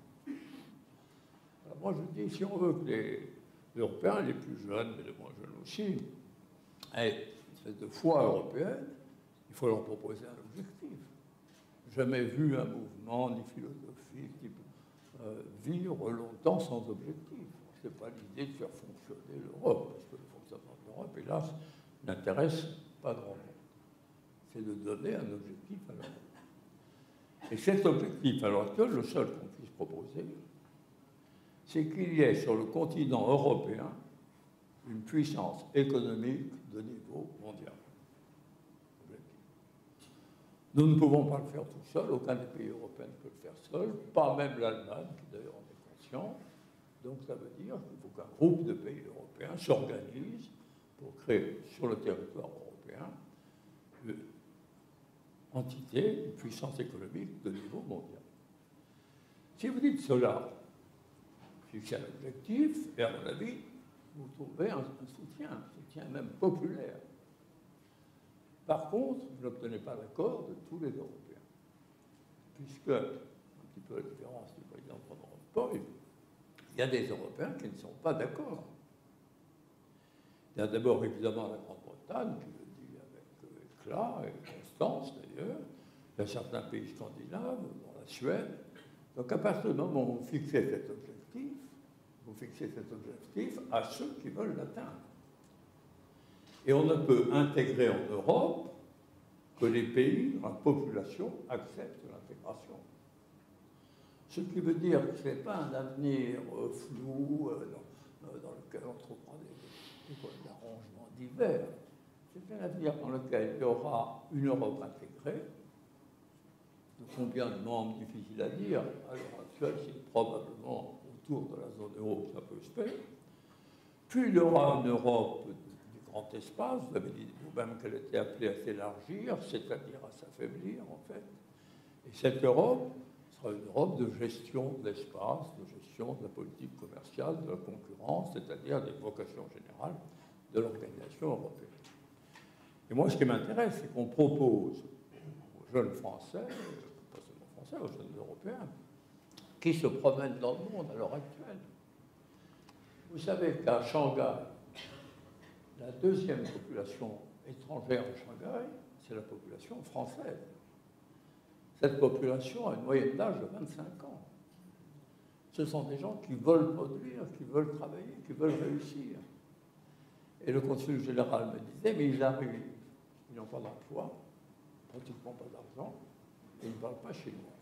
Alors moi je dis, si on veut que les Européens, les plus jeunes, mais les moins jeunes aussi, aient une espèce de foi européenne, il faut leur proposer un objectif. Jamais vu un mouvement ni philosophique qui vivre longtemps sans objectif. Ce n'est pas l'idée de faire fonctionner l'Europe, parce que le fonctionnement de l'Europe, hélas, n'intéresse pas grand monde. C'est de donner un objectif à l'Europe. Et cet objectif, à l'heure actuelle, le seul qu'on puisse proposer, c'est qu'il y ait sur le continent européen une puissance économique de niveau mondial. Nous ne pouvons pas le faire tout seul, aucun des pays européens ne peut le faire seul, pas même l'Allemagne, qui d'ailleurs en est conscient. Donc ça veut dire qu'il faut qu'un groupe de pays européens s'organise pour créer sur le territoire européen une entité, une puissance économique de niveau mondial. Si vous dites cela, fixez un objectif, et à mon avis, vous trouvez un soutien même populaire. Par contre, vous n'obtenez pas l'accord de tous les Européens, puisque, un petit peu à la différence du président Van Rompuy, il y a des Européens qui ne sont pas d'accord. Il y a d'abord évidemment la Grande-Bretagne, qui le dit avec éclat, et constance d'ailleurs. Il y a certains pays scandinaves, dont la Suède. Donc à partir du moment où vous fixez cet objectif à ceux qui veulent l'atteindre. Et on ne peut intégrer en Europe que les pays dont la population accepte l'intégration. Ce qui veut dire que ce n'est pas un avenir flou dans lequel on trouvera des arrangements divers. C'est un avenir dans lequel il y aura une Europe intégrée. De combien de membres, difficile à dire. À l'heure actuelle, c'est probablement autour de la zone euro que ça peut se faire. Puis il y aura une Europe grand espace. Vous avez dit vous-même qu'elle était appelée à s'élargir, c'est-à-dire à s'affaiblir, en fait. Et cette Europe sera une Europe de gestion de l'espace, de gestion de la politique commerciale, de la concurrence, c'est-à-dire des vocations générales de l'organisation européenne. Et moi, ce qui m'intéresse, c'est qu'on propose aux jeunes Français, pas seulement Français, aux jeunes Européens, qui se promènent dans le monde à l'heure actuelle. Vous savez qu'à Shanghai, la deuxième population étrangère à Shanghai, c'est la population française. Cette population a une moyenne d'âge de 25 ans. Ce sont des gens qui veulent produire, qui veulent travailler, qui veulent réussir. Et le consul général me disait, mais ils arrivent, ils n'ont pas d'emploi, pratiquement pas d'argent, et ils ne parlent pas chinois.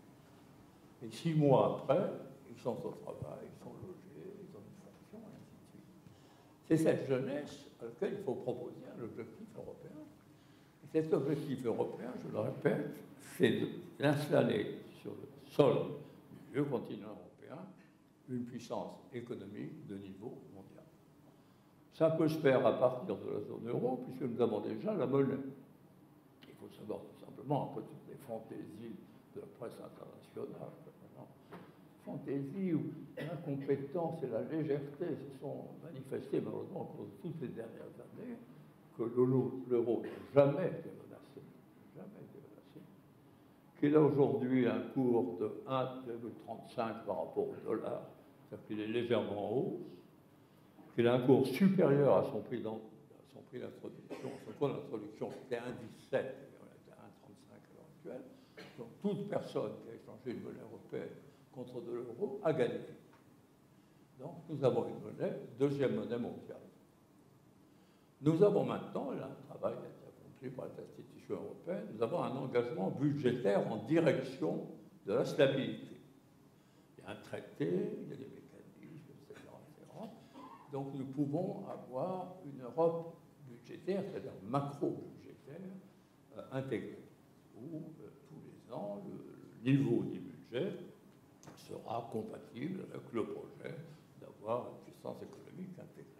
Et 6 mois après, ils sont au travail, ils sont logés, ils ont une fonction, et ainsi de suite. C'est cette jeunesse à laquelle il faut proposer un objectif européen. Et cet objectif européen, je le répète, c'est d'installer sur le sol du vieux continent européen une puissance économique de niveau mondial. Ça peut se faire à partir de la zone euro, puisque nous avons déjà la monnaie. Il faut savoir tout simplement, un peu toutes les fantaisies de la presse internationale, fantaisie où l'incompétence et la légèreté se sont manifestées malheureusement au cours de toutes les dernières années, que l'euro n'a jamais été menacé, qu'il a aujourd'hui un cours de 1,35 par rapport au dollar, c'est-à-dire qu'il est légèrement en hausse, qu'il a un cours supérieur à son prix d'introduction. Son cours d'introduction, c'était 1,17, et on est à 1,35 à l'heure actuelle. Donc toute personne qui a échangé une monnaie européenne contre de l'euro a gagné. Donc nous avons une monnaie, deuxième monnaie mondiale. Nous avons maintenant, et là un travail a été accompli par les institutions européennes, nous avons un engagement budgétaire en direction de la stabilité. Il y a un traité, il y a des mécanismes, etc. Donc nous pouvons avoir une Europe budgétaire, c'est-à-dire macro-budgétaire, intégrée, où tous les ans, le niveau du budget sera compatible avec le projet d'avoir une puissance économique intégrée.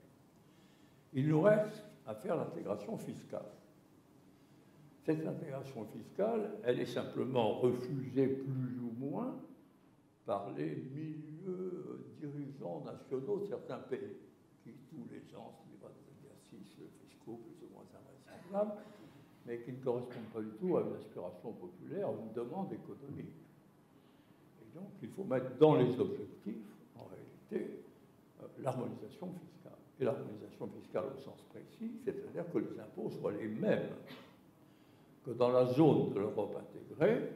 Il nous reste à faire l'intégration fiscale. Cette intégration fiscale, elle est simplement refusée plus ou moins par les milieux dirigeants nationaux de certains pays, qui tous les ans se livrent à des exercices fiscaux plus ou moins invraisemblables, mais qui ne correspondent pas du tout à une aspiration populaire, à une demande économique. Et donc, il faut mettre dans les objectifs, en réalité, l'harmonisation fiscale. Et l'harmonisation fiscale au sens précis, c'est-à-dire que les impôts soient les mêmes que dans la zone de l'Europe intégrée,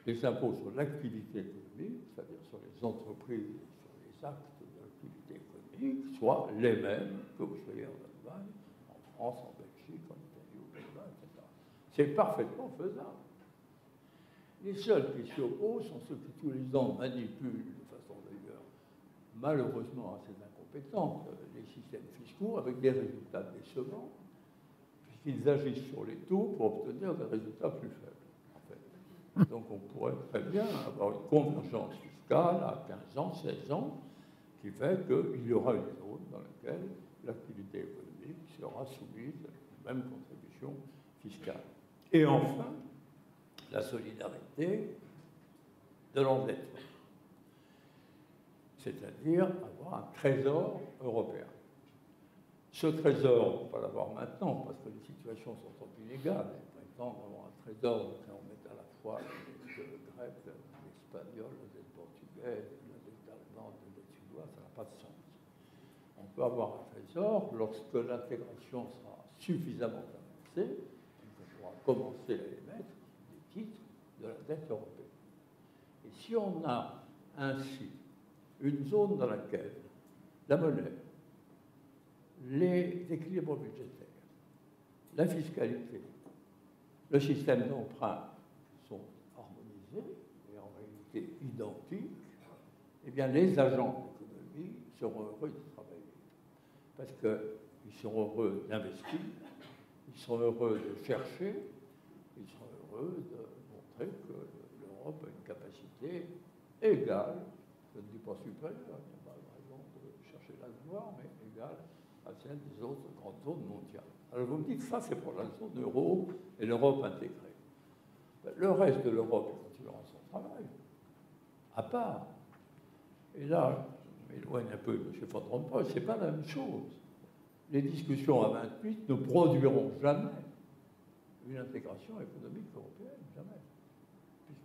les impôts sur l'activité économique, c'est-à-dire sur les entreprises et sur les actes de l'activité économique, soient les mêmes que vous soyez en Allemagne, en France, en Belgique, en Italie, aux Pays-Bas, etc. C'est parfaitement faisable. Les seuls qui s'y opposent sont ceux qui tous les ans manipulent, de façon d'ailleurs malheureusement assez incompétente, les systèmes fiscaux avec des résultats décevants, puisqu'ils agissent sur les taux pour obtenir des résultats plus faibles, en fait. Donc on pourrait très bien avoir une convergence fiscale à 15 ans, 16 ans, qui fait qu'il y aura une zone dans laquelle l'activité économique sera soumise à la même contribution fiscale. Et enfin, la solidarité de l'endettement, c'est-à-dire avoir un trésor européen. Ce trésor, on ne va pas l'avoir maintenant parce que les situations sont trop inégales. Par exemple, avoir un trésor dans lequel on met à la fois la dette grecque, la dette espagnole, la dette portugaise, la dette allemande, la dette suédoise, ça n'a pas de sens. On peut avoir un trésor lorsque l'intégration sera suffisamment avancée et qu'on pourra commencer à émettre des titres de la dette européenne. Et si on a ainsi une zone dans laquelle la monnaie, les équilibres budgétaires, la fiscalité, le système d'emprunt sont harmonisés et en réalité identiques, eh bien les agents de l'économie seront heureux de travailler. Parce qu'ils seront heureux d'investir, ils seront heureux de chercher, ils seront heureux de montrer que l'Europe a une capacité égale, je ne dis pas supérieure, il n'y a pas de raison de chercher la gloire, mais égale à celle des autres grandes zones mondiales. Alors vous me dites, ça c'est pour la zone euro et l'Europe intégrée. Le reste de l'Europe continuera son travail, à part. Et là, je m'éloigne un peu de M. Van Rompuy, ce n'est pas la même chose. Les discussions à 28 ne produiront jamais une intégration économique européenne, jamais.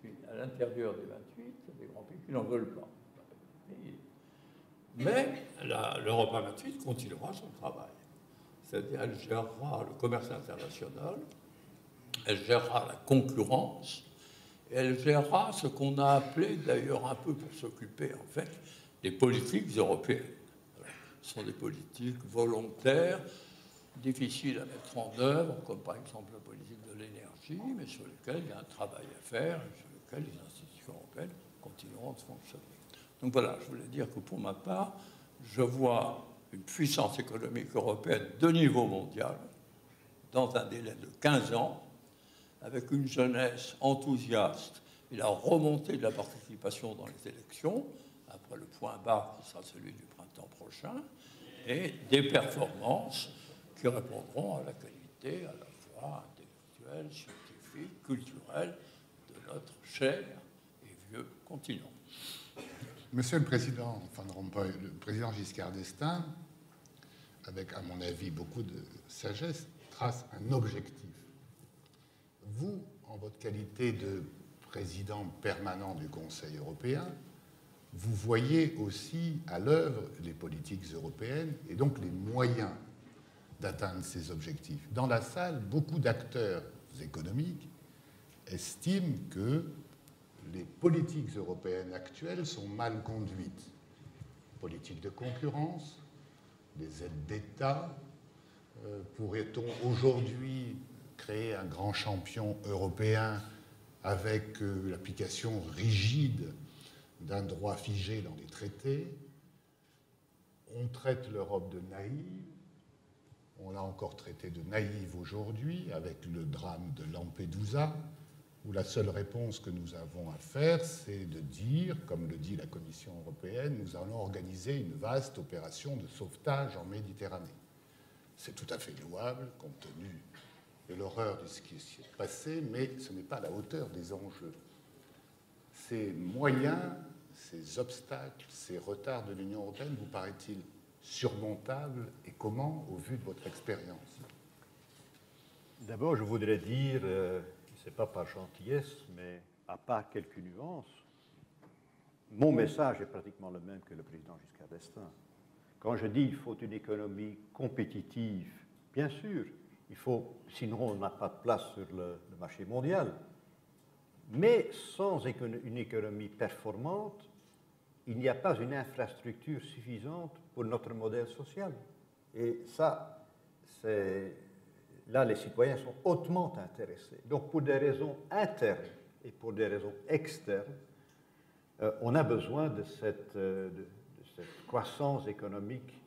Puisqu'à l'intérieur des 28, il y a des grands pays qui n'en veulent pas. Mais l'Europe à 28 continuera son travail. C'est-à-dire qu'elle gérera le commerce international, elle gérera la concurrence, et elle gérera ce qu'on a appelé, d'ailleurs un peu pour s'occuper, en fait, des politiques européennes. Ce sont des politiques volontaires, difficiles à mettre en œuvre, comme par exemple la politique de l'énergie, mais sur lesquelles il y a un travail à faire, et sur lesquelles les institutions européennes continueront de fonctionner. Donc voilà, je voulais dire que pour ma part, je vois une puissance économique européenne de niveau mondial dans un délai de 15 ans, avec une jeunesse enthousiaste et la remontée de la participation dans les élections, après le point bas qui sera celui du printemps prochain, et des performances qui répondront à la qualité à la fois intellectuelle, scientifique, culturelle de notre cher et vieux continent. Monsieur le Président Van Rompuy, le Président Giscard d'Estaing, avec, à mon avis, beaucoup de sagesse, trace un objectif. Vous, en votre qualité de président permanent du Conseil européen, vous voyez aussi à l'œuvre les politiques européennes et donc les moyens d'atteindre ces objectifs. Dans la salle, beaucoup d'acteurs économiques estiment que les politiques européennes actuelles sont mal conduites. Politique de concurrence, des aides d'État. Pourrait-on aujourd'hui créer un grand champion européen avec l'application rigide d'un droit figé dans les traités? On traite l'Europe de naïve. On l'a encore traité de naïve aujourd'hui avec le drame de Lampedusa, où la seule réponse que nous avons à faire, c'est de dire, comme le dit la Commission européenne, nous allons organiser une vaste opération de sauvetage en Méditerranée. C'est tout à fait louable, compte tenu de l'horreur de ce qui s'est passé, mais ce n'est pas à la hauteur des enjeux. Ces moyens, ces obstacles, ces retards de l'Union européenne, vous paraît-il surmontables, et comment, au vu de votre expérience? D'abord, je voudrais dire, ce n'est pas par gentillesse, mais à part quelques nuances, mon message est pratiquement le même que le président Giscard d'Estaing. Quand je dis qu'il faut une économie compétitive, bien sûr, il faut, sinon on n'a pas de place sur le marché mondial. Mais sans une économie performante, il n'y a pas une infrastructure suffisante pour notre modèle social. Et ça, là, les citoyens sont hautement intéressés. Donc, pour des raisons internes et pour des raisons externes, on a besoin de cette croissance économique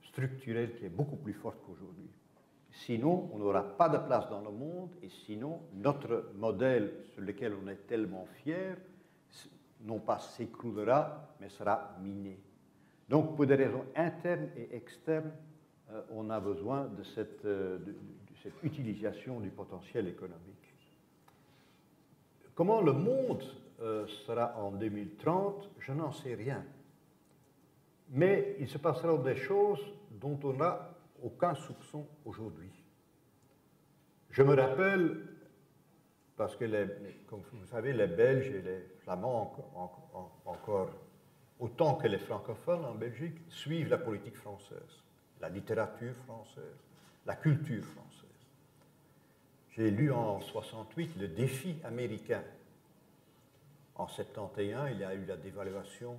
structurelle qui est beaucoup plus forte qu'aujourd'hui. Sinon, on n'aura pas de place dans le monde et sinon, notre modèle sur lequel on est tellement fier, non pas s'écroulera, mais sera miné. Donc, pour des raisons internes et externes, on a besoin de cette utilisation du potentiel économique. Comment le monde sera en 2030, je n'en sais rien. Mais il se passera des choses dont on n'a aucun soupçon aujourd'hui. Je me rappelle, parce que, comme vous savez, les Belges et les Flamands, encore autant que les francophones en Belgique, suivent la politique française, la littérature française, la culture française. J'ai lu en 1968 le défi américain. En 1971, il y a eu la dévaluation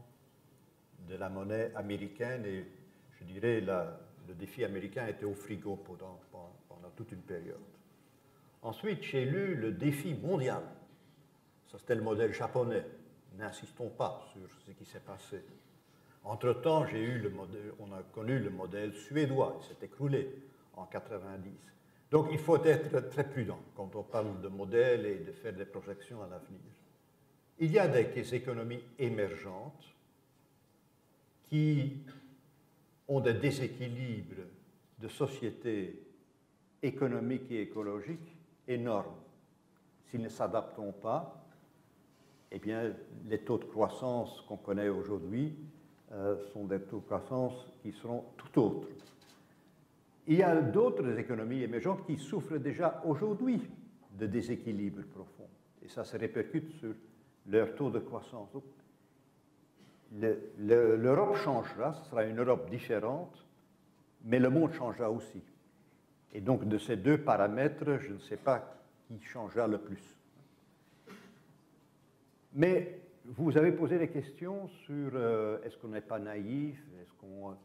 de la monnaie américaine et je dirais le défi américain était au frigo pendant toute une période. Ensuite, j'ai lu le défi mondial. Ça, c'était le modèle japonais. N'insistons pas sur ce qui s'est passé. Entre-temps, on a connu le modèle suédois. Il s'est écroulé en 1990. Donc, il faut être très prudent quand on parle de modèles et de faire des projections à l'avenir. Il y a des économies émergentes qui ont des déséquilibres de sociétés économiques et écologiques énormes. S'ils ne s'adaptent pas, eh bien, les taux de croissance qu'on connaît aujourd'hui sont des taux de croissance qui seront tout autres. Il y a d'autres économies émergentes qui souffrent déjà aujourd'hui de déséquilibres profonds. Et ça se répercute sur leur taux de croissance. Donc, l'Europe changera, ce sera une Europe différente, mais le monde changera aussi. Et donc, de ces deux paramètres, je ne sais pas qui changera le plus. Mais vous avez posé des questions sur est-ce qu'on n'est pas naïf, est-ce qu'on...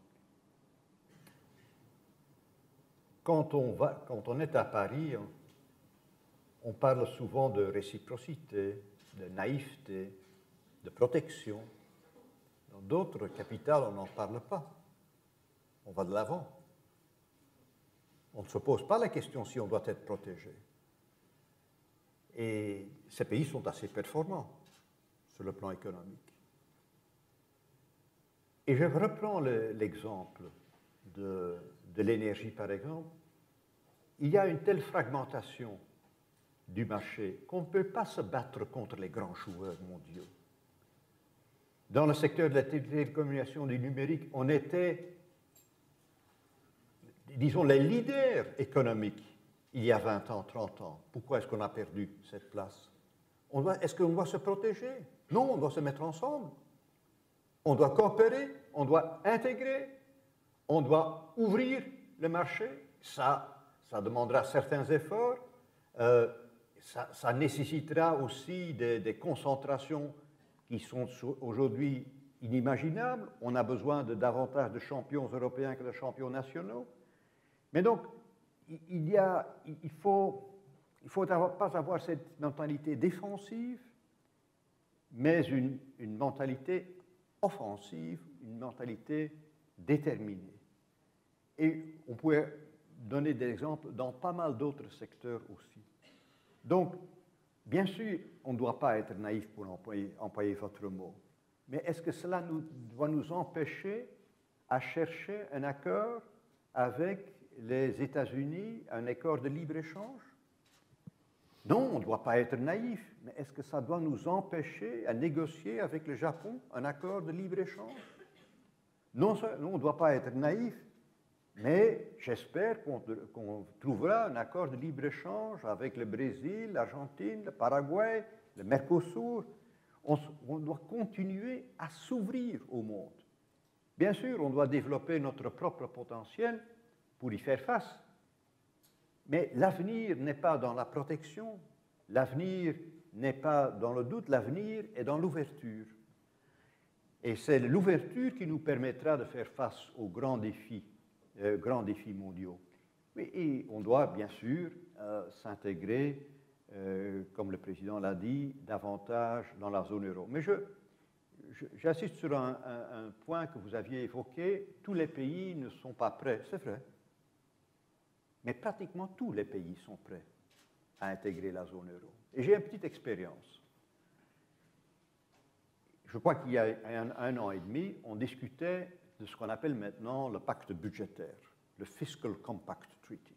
Quand on est à Paris, on parle souvent de réciprocité, de naïveté, de protection. Dans d'autres capitales, on n'en parle pas. On va de l'avant. On ne se pose pas la question si on doit être protégé. Et ces pays sont assez performants sur le plan économique. Et je reprends l'exemple de l'énergie, par exemple. Il y a une telle fragmentation du marché qu'on ne peut pas se battre contre les grands joueurs mondiaux. Dans le secteur de la télécommunication du numérique, on était, disons, les leaders économiques il y a 20 ans, 30 ans. Pourquoi est-ce qu'on a perdu cette place? Est-ce qu'on doit se protéger? Non, on doit se mettre ensemble. On doit coopérer, on doit intégrer, on doit ouvrir le marché. Ça demandera certains efforts. Ça nécessitera aussi des concentrations qui sont aujourd'hui inimaginables. On a besoin de davantage de champions européens que de champions nationaux. Mais donc, il ne faut pas avoir cette mentalité défensive, mais une mentalité offensive, une mentalité déterminée. Et on pourrait donner des exemples dans pas mal d'autres secteurs aussi. Donc, bien sûr, on ne doit pas être naïf pour employer votre mot, mais est-ce que cela doit nous empêcher à chercher un accord avec les États-Unis, un accord de libre-échange? Non, on ne doit pas être naïf, mais est-ce que ça doit nous empêcher à négocier avec le Japon un accord de libre-échange? Non, on ne doit pas être naïf, mais j'espère qu'on trouvera un accord de libre-échange avec le Brésil, l'Argentine, le Paraguay, le Mercosur. On doit continuer à s'ouvrir au monde. Bien sûr, on doit développer notre propre potentiel pour y faire face. Mais l'avenir n'est pas dans la protection, l'avenir n'est pas dans le doute, l'avenir est dans l'ouverture. Et c'est l'ouverture qui nous permettra de faire face aux grands défis mondiaux. Et on doit bien sûr s'intégrer, comme le président l'a dit, davantage dans la zone euro. Mais j'insiste sur un point que vous aviez évoqué, tous les pays ne sont pas prêts, c'est vrai. Mais pratiquement tous les pays sont prêts à intégrer la zone euro. Et j'ai une petite expérience. Je crois qu'il y a un an et demi, on discutait de ce qu'on appelle maintenant le pacte budgétaire, le Fiscal Compact Treaty.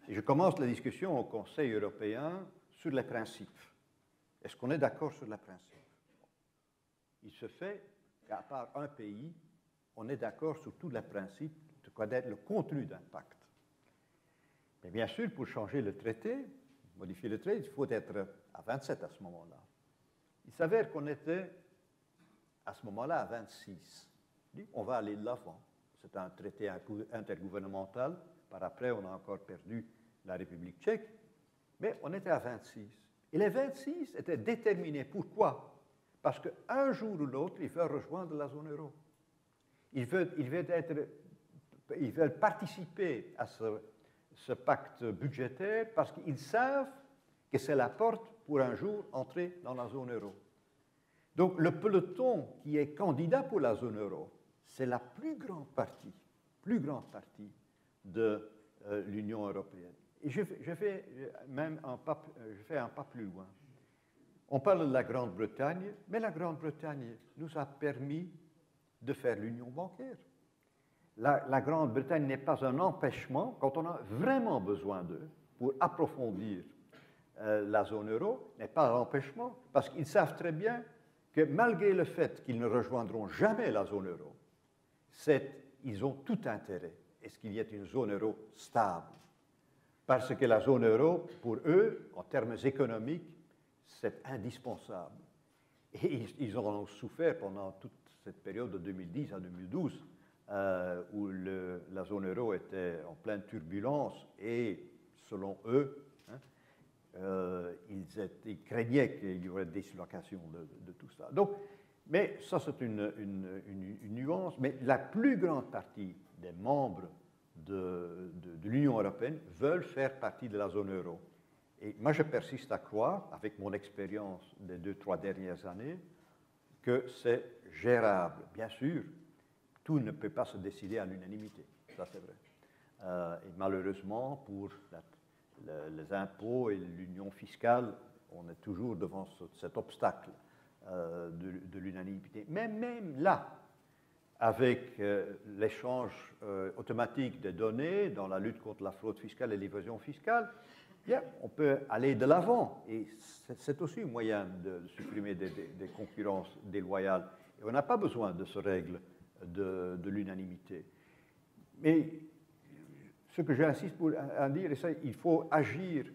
Et je commence la discussion au Conseil européen sur les principes. Est-ce qu'on est d'accord sur les principes? Il se fait qu'à part un pays, on est d'accord sur tous les principes de quoi être le contenu d'un pacte. Mais bien sûr, pour changer le traité, modifier le traité, il faut être à 27 à ce moment-là. Il s'avère qu'on était à ce moment-là à 26. On va aller de l'avant. C'est un traité intergouvernemental. Par après, on a encore perdu la République tchèque. Mais on était à 26. Et les 26 étaient déterminés. Pourquoi? Parce qu'un jour ou l'autre, ils veulent rejoindre la zone euro. Ils veulent participer à ce pacte budgétaire parce qu'ils savent que c'est la porte pour un jour entrer dans la zone euro. Donc le peloton qui est candidat pour la zone euro, c'est la plus grande partie de l'Union européenne. Et je fais un pas plus loin. On parle de la Grande-Bretagne, mais la Grande-Bretagne nous a permis de faire l'union bancaire. la Grande-Bretagne n'est pas un empêchement quand on a vraiment besoin d'eux pour approfondir la zone euro, n'est pas un empêchement, parce qu'ils savent très bien que malgré le fait qu'ils ne rejoindront jamais la zone euro, ils ont tout intérêt à ce qu'il y ait une zone euro stable. Parce que la zone euro, pour eux, en termes économiques, c'est indispensable. Et ils en ont souffert pendant toute cette période de 2010 à 2012, où la zone euro était en pleine turbulence et, selon eux, ils craignaient qu'il y aurait une dislocation de tout ça. Donc, mais ça, c'est une nuance. Mais la plus grande partie des membres de l'Union européenne veulent faire partie de la zone euro. Et moi, je persiste à croire, avec mon expérience des 2-3 dernières années, que c'est gérable. Bien sûr, tout ne peut pas se décider à l'unanimité, ça c'est vrai. Et malheureusement, pour les impôts et l'union fiscale, on est toujours devant cet obstacle de l'unanimité. Mais même là, avec l'échange automatique des données dans la lutte contre la fraude fiscale et l'évasion fiscale, bien, on peut aller de l'avant. Et c'est aussi un moyen de supprimer des concurrences déloyales. Et on n'a pas besoin de ces règles de l'unanimité. Mais ce que j'insiste à dire, c'est qu'il faut agir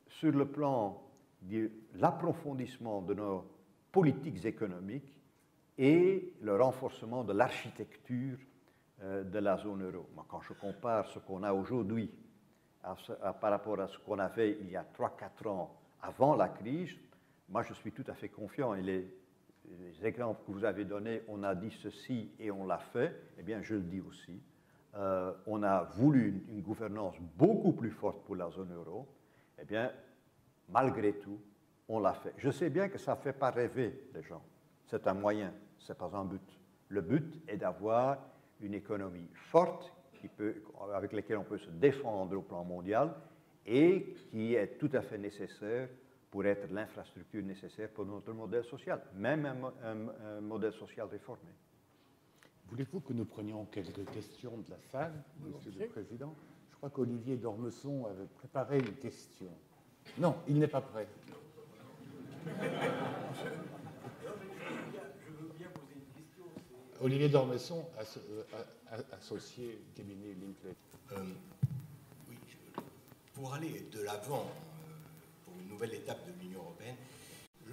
sur le plan de l'approfondissement de nos politiques économiques et le renforcement de l'architecture de la zone euro. Moi, quand je compare ce qu'on a aujourd'hui par rapport à ce qu'on avait il y a 3-4 ans avant la crise, moi je suis tout à fait confiant. Et les exemples que vous avez donnés, on a dit ceci et on l'a fait, eh bien je le dis aussi. On a voulu une gouvernance beaucoup plus forte pour la zone euro, eh bien malgré tout, on l'a fait. Je sais bien que ça ne fait pas rêver les gens. C'est un moyen, ce n'est pas un but. Le but est d'avoir une économie forte avec laquelle on peut se défendre au plan mondial et qui est tout à fait nécessaire pour être l'infrastructure nécessaire pour notre modèle social, même un modèle social réformé. Voulez-vous que nous prenions quelques questions de la salle, Monsieur le Président? Je crois qu'Olivier d'Ormesson avait préparé une question. Non, il n'est pas prêt. Olivier d'Ormesson, associé cabinet Linklater. Oui, pour aller de l'avant pour une nouvelle étape de l'Union européenne,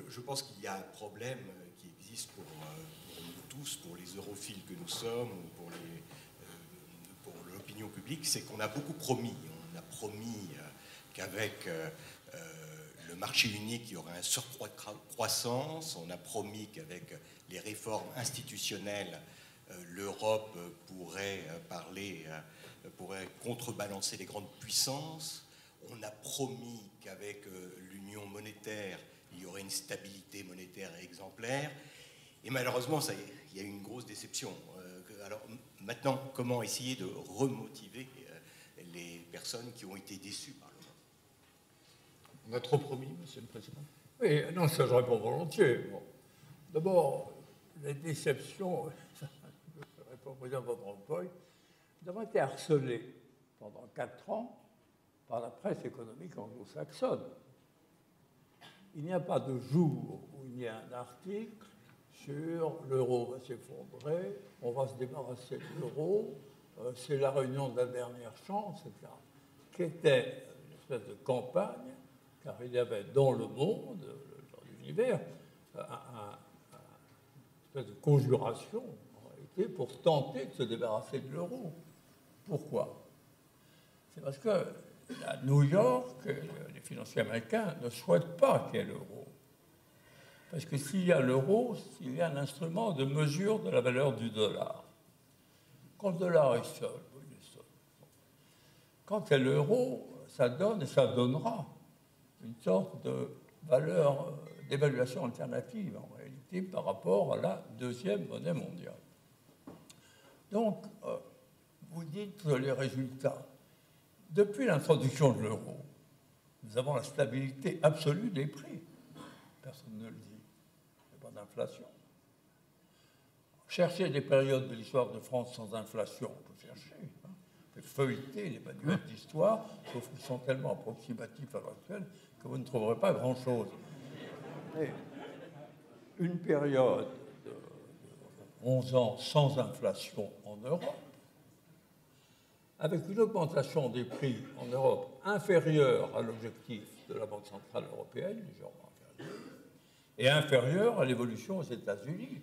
je pense qu'il y a un problème qui existe pour nous tous, pour les europhiles que nous sommes, ou pour l'opinion publique, c'est qu'on a beaucoup promis. On a promis qu'avec le marché unique, il y aurait un surcroît de croissance. On a promis qu'avec les réformes institutionnelles, l'Europe pourrait contrebalancer les grandes puissances. On a promis qu'avec l'union monétaire, il y aurait une stabilité monétaire exemplaire. Et malheureusement, il y a eu une grosse déception. Alors maintenant, comment essayer de remotiver les personnes qui ont été déçues par l'Europe? On a trop promis, Monsieur le Président. Oui, non, ça je réponds volontiers. Bon. D'abord, les déceptions, je réponds au président Van Rompuy, nous avons été harcelés pendant 4 ans par la presse économique anglo-saxonne. Il n'y a pas de jour où il y a un article sur l'euro va s'effondrer, on va se débarrasser de l'euro, c'est la réunion de la dernière chance, etc. Qui était une espèce de campagne, car il y avait dans le monde, dans l'univers, une espèce de conjuration, en réalité, pour tenter de se débarrasser de l'euro. Pourquoi? C'est parce que à New York, les financiers américains ne souhaitent pas qu'il y ait l'euro. Parce que s'il y a l'euro, il y a un instrument de mesure de la valeur du dollar. Quand le dollar est seul, il est seul. Quand il y a l'euro, ça donne et ça donnera une sorte de valeur d'évaluation alternative, en réalité, par rapport à la deuxième monnaie mondiale. Donc, vous dites les résultats. Depuis l'introduction de l'euro, nous avons la stabilité absolue des prix. Personne ne le dit. Il n'y a pas d'inflation. chercher des périodes de l'histoire de France sans inflation, on peut chercher. Hein. On peut feuilleter les manuels d'histoire, sauf qu'ils sont tellement approximatifs à l'heure actuelle que vous ne trouverez pas grand-chose. Mais une période de 11 ans sans inflation en Europe, avec une augmentation des prix en Europe inférieure à l'objectif de la Banque centrale européenne, légèrement inférieure, et inférieure à l'évolution aux États-Unis.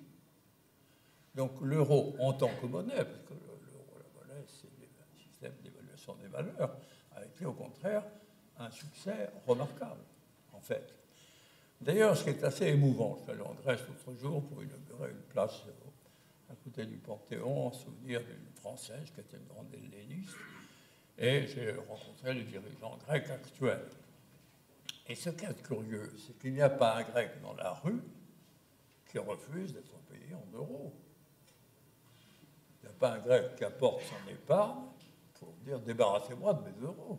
Donc l'euro en tant que monnaie, parce que l'euro, la monnaie, c'est un système d'évaluation des valeurs, a été au contraire un succès remarquable, en fait. D'ailleurs, ce qui est assez émouvant, je suis allé en Grèce l'autre jour pour inaugurer une place à côté du Panthéon, en souvenir d'une Française qui était une grande helléniste, et j'ai rencontré les dirigeants grecs actuels. Et ce qui est curieux, c'est qu'il n'y a pas un Grec dans la rue qui refuse d'être payé en euros. Il n'y a pas un Grec qui apporte son épargne pour dire « débarrassez-moi de mes euros ».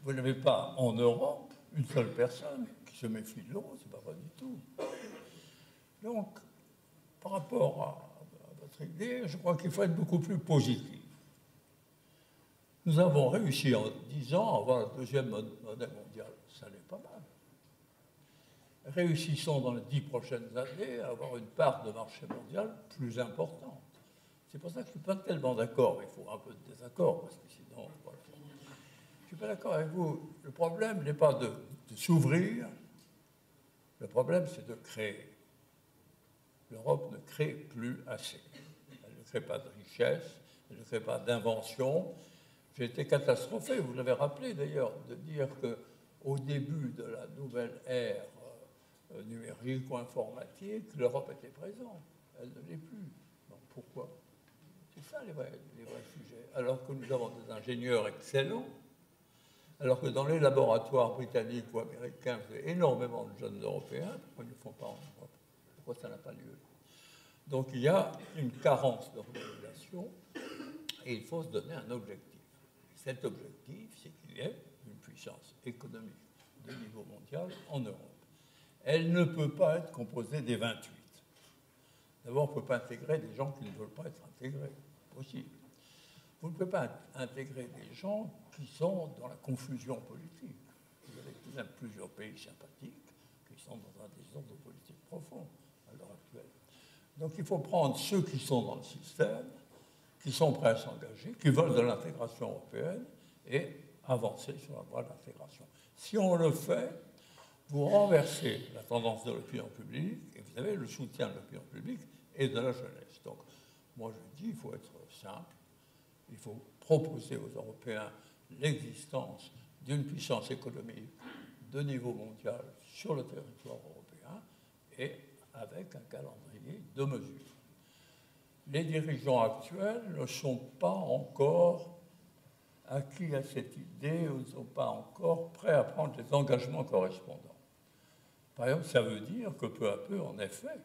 Vous n'avez pas en Europe une seule personne qui se méfie de l'euro, c'est pas vrai du tout. Donc, par rapport à votre idée, je crois qu'il faut être beaucoup plus positif. Nous avons réussi en 10 ans à avoir la deuxième monnaie mondiale. Ça n'est pas mal. Réussissons dans les 10 prochaines années à avoir une part de marché mondial plus importante. C'est pour ça que je ne suis pas tellement d'accord. Il faut un peu de désaccord, parce que sinon, voilà. Je ne suis pas d'accord avec vous. Le problème n'est pas de s'ouvrir. Le problème, c'est de créer. L'Europe ne crée plus assez. Elle ne crée pas de richesse, elle ne crée pas d'invention. J'ai été catastrophé, vous l'avez rappelé d'ailleurs, de dire qu'au début de la nouvelle ère numérique ou informatique, l'Europe était présente. Elle ne l'est plus. Donc pourquoi? C'est ça les vrais sujets. Alors que nous avons des ingénieurs excellents, alors que dans les laboratoires britanniques ou américains, vous avez énormément de jeunes Européens, pourquoi ils ne le font pas en Europe? Pourquoi ça n'a pas lieu? Donc il y a une carence d'organisation et il faut se donner un objectif. Cet objectif, c'est qu'il y ait une puissance économique de niveau mondial en Europe. Elle ne peut pas être composée des 28. D'abord, on ne peut pas intégrer des gens qui ne veulent pas être intégrés. Possible. Vous ne pouvez pas intégrer des gens qui sont dans la confusion politique. Vous avez tout de même plusieurs pays sympathiques qui sont dans un désordre politique profond à l'heure actuelle. Donc il faut prendre ceux qui sont dans le système, qui sont prêts à s'engager, qui veulent de l'intégration européenne et avancer sur la voie de l'intégration. Si on le fait, vous renversez la tendance de l'opinion publique et vous avez le soutien de l'opinion publique et de la jeunesse. Donc moi je dis, il faut être simple, il faut proposer aux Européens l'existence d'une puissance économique de niveau mondial sur le territoire européen et avec un calendrier de mesures. Les dirigeants actuels ne sont pas encore acquis à cette idée ou ne sont pas encore prêts à prendre les engagements correspondants. Par exemple, ça veut dire que peu à peu, en effet,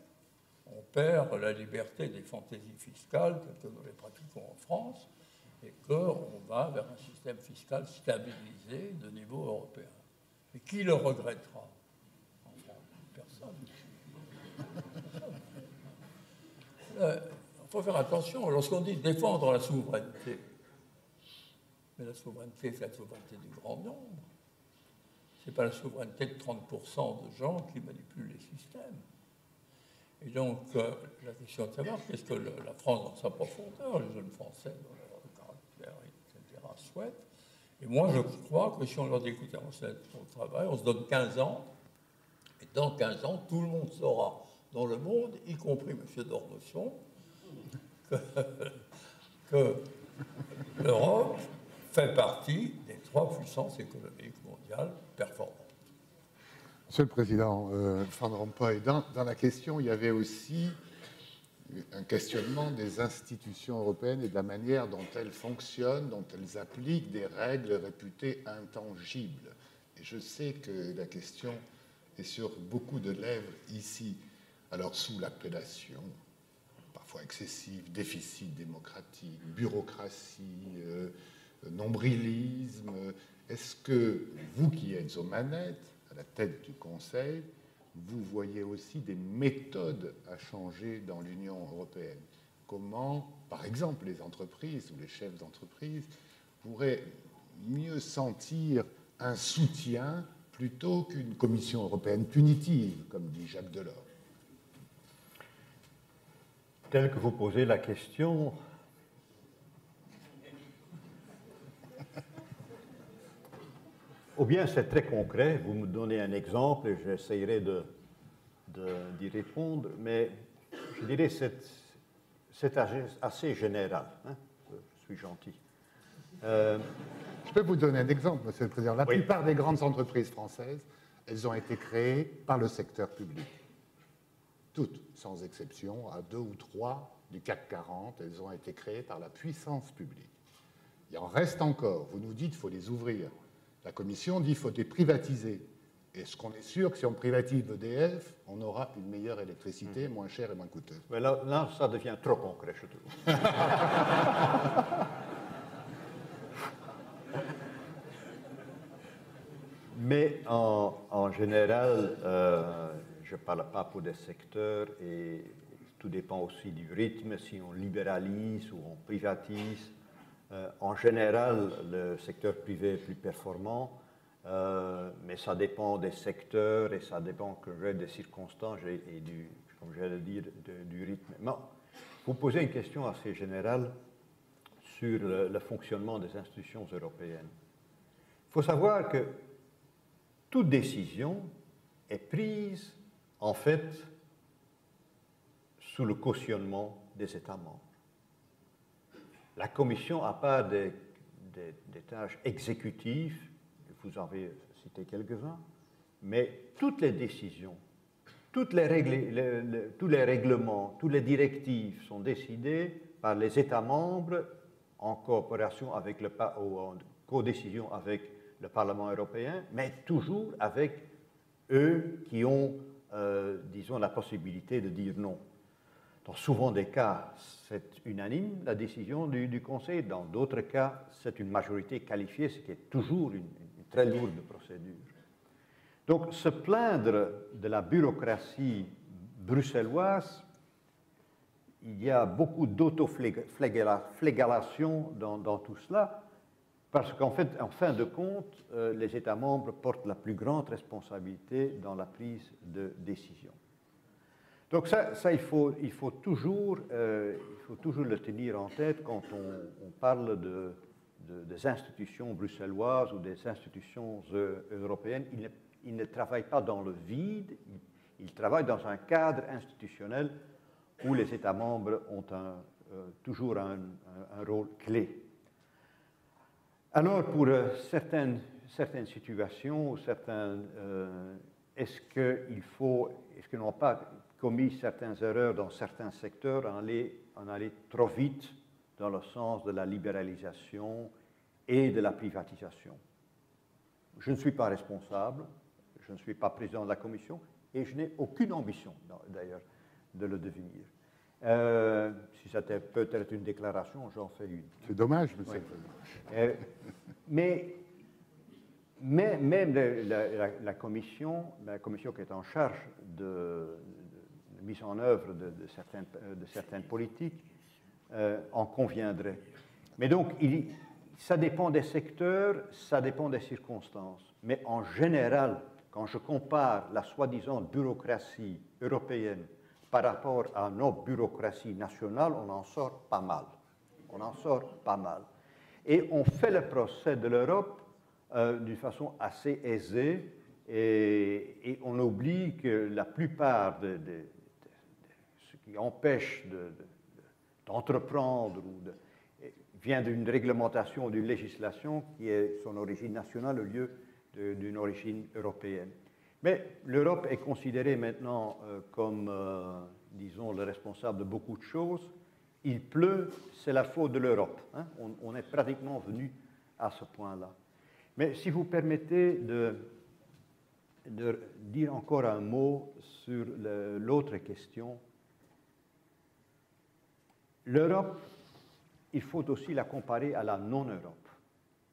on perd la liberté des fantaisies fiscales telles que nous les pratiquons en France et qu'on va vers un système fiscal stabilisé de niveau européen. Et qui le regrettera en France? Personne. Il faut faire attention lorsqu'on dit défendre la souveraineté. Mais la souveraineté, c'est la souveraineté du grand nombre. Ce n'est pas la souveraineté de 30% de gens qui manipulent les systèmes. Et donc, la question de savoir qu'est-ce que la France, dans sa profondeur, les jeunes Français, dans leur caractère, etc., souhaitent. Et moi, je crois que si on leur dit, écoutez, on travaille, on se donne 15 ans, et dans 15 ans, tout le monde saura, dans le monde, y compris M. d'Ormesson, que l'Europe fait partie des 3 puissances économiques mondiales performantes. Monsieur le Président, Van Rompuy, dans la question, il y avait aussi un questionnement des institutions européennes et de la manière dont elles fonctionnent, dont elles appliquent des règles réputées intangibles. Et je sais que la question est sur beaucoup de lèvres ici. Alors, sous l'appellation parfois excessive, déficit démocratique, bureaucratie, nombrilisme, est-ce que vous qui êtes aux manettes, à la tête du Conseil, vous voyez aussi des méthodes à changer dans l'Union européenne. Comment, par exemple, les entreprises ou les chefs d'entreprise pourraient mieux sentir un soutien plutôt qu'une Commission européenne punitive, comme dit Jacques Delors. Tel que vous posez la question, ou bien c'est très concret, vous me donnez un exemple et j'essayerai d'y répondre, mais je dirais que c'est assez général. Hein, je suis gentil. Je peux vous donner un exemple, Monsieur le Président. La Oui. plupart des grandes entreprises françaises, elles ont été créées par le secteur public. Toutes, sans exception, à 2 ou 3 du CAC 40, elles ont été créées par la puissance publique. Il en reste encore. Vous nous dites qu'il faut les ouvrir. La Commission dit qu'il faut les privatiser. Est-ce qu'on est sûr que si on privatise EDF, on aura une meilleure électricité, moins chère et moins coûteuse? Mais là, ça devient trop concret, je trouve. Mais en général, je ne parle pas pour des secteurs et tout dépend aussi du rythme, si on libéralise ou on privatise. En général, le secteur privé est plus performant, mais ça dépend des secteurs et ça dépend des circonstances et comme j'allais dire, du rythme. Mais vous posez une question assez générale sur le fonctionnement des institutions européennes. Il faut savoir que toute décision est prise, en fait, sous le cautionnement des États membres. La Commission n'a pas des tâches exécutives, vous en avez cité quelques-uns, mais toutes les décisions, tous les règlements, toutes les directives sont décidées par les États membres en coopération avec ou en codécision avec le Parlement européen, mais toujours avec eux qui ont, disons, la possibilité de dire non. Dans souvent des cas, c'est unanime la décision du Conseil. Dans d'autres cas, c'est une majorité qualifiée, ce qui est toujours une très lourde procédure. Donc, se plaindre de la bureaucratie bruxelloise, il y a beaucoup d'autoflagellation dans tout cela, parce qu'en fait, en fin de compte, les États membres portent la plus grande responsabilité dans la prise de décision. Donc ça il faut toujours le tenir en tête quand on parle des institutions bruxelloises ou des institutions européennes. Ils ne travaillent pas dans le vide, ils travaillent dans un cadre institutionnel où les États membres ont toujours un rôle clé. Alors, pour certaines situations, est-ce qu'ils n'ont pas commis certaines erreurs dans certains secteurs en aller trop vite dans le sens de la libéralisation et de la privatisation? Je ne suis pas responsable, je ne suis pas président de la Commission et je n'ai aucune ambition, d'ailleurs, de le devenir. Si c'était peut-être une déclaration, j'en fais une. C'est dommage, monsieur. Oui. Mais même la commission qui est en charge de mise en œuvre de certaines politiques en conviendrait. Mais donc, ça dépend des secteurs, ça dépend des circonstances. Mais en général, quand je compare la soi-disant bureaucratie européenne par rapport à nos bureaucraties nationales, on en sort pas mal. Et on fait le procès de l'Europe d'une façon assez aisée et on oublie que la plupart de ce qui empêche d'entreprendre vient d'une réglementation ou d'une législation qui est son origine nationale au lieu d'une origine européenne. Mais l'Europe est considérée maintenant comme, disons, le responsable de beaucoup de choses. Il pleut, c'est la faute de l'Europe. Hein? On est pratiquement venu à ce point-là. Mais si vous permettez de dire encore un mot sur l'autre question, l'Europe, il faut aussi la comparer à la non-Europe.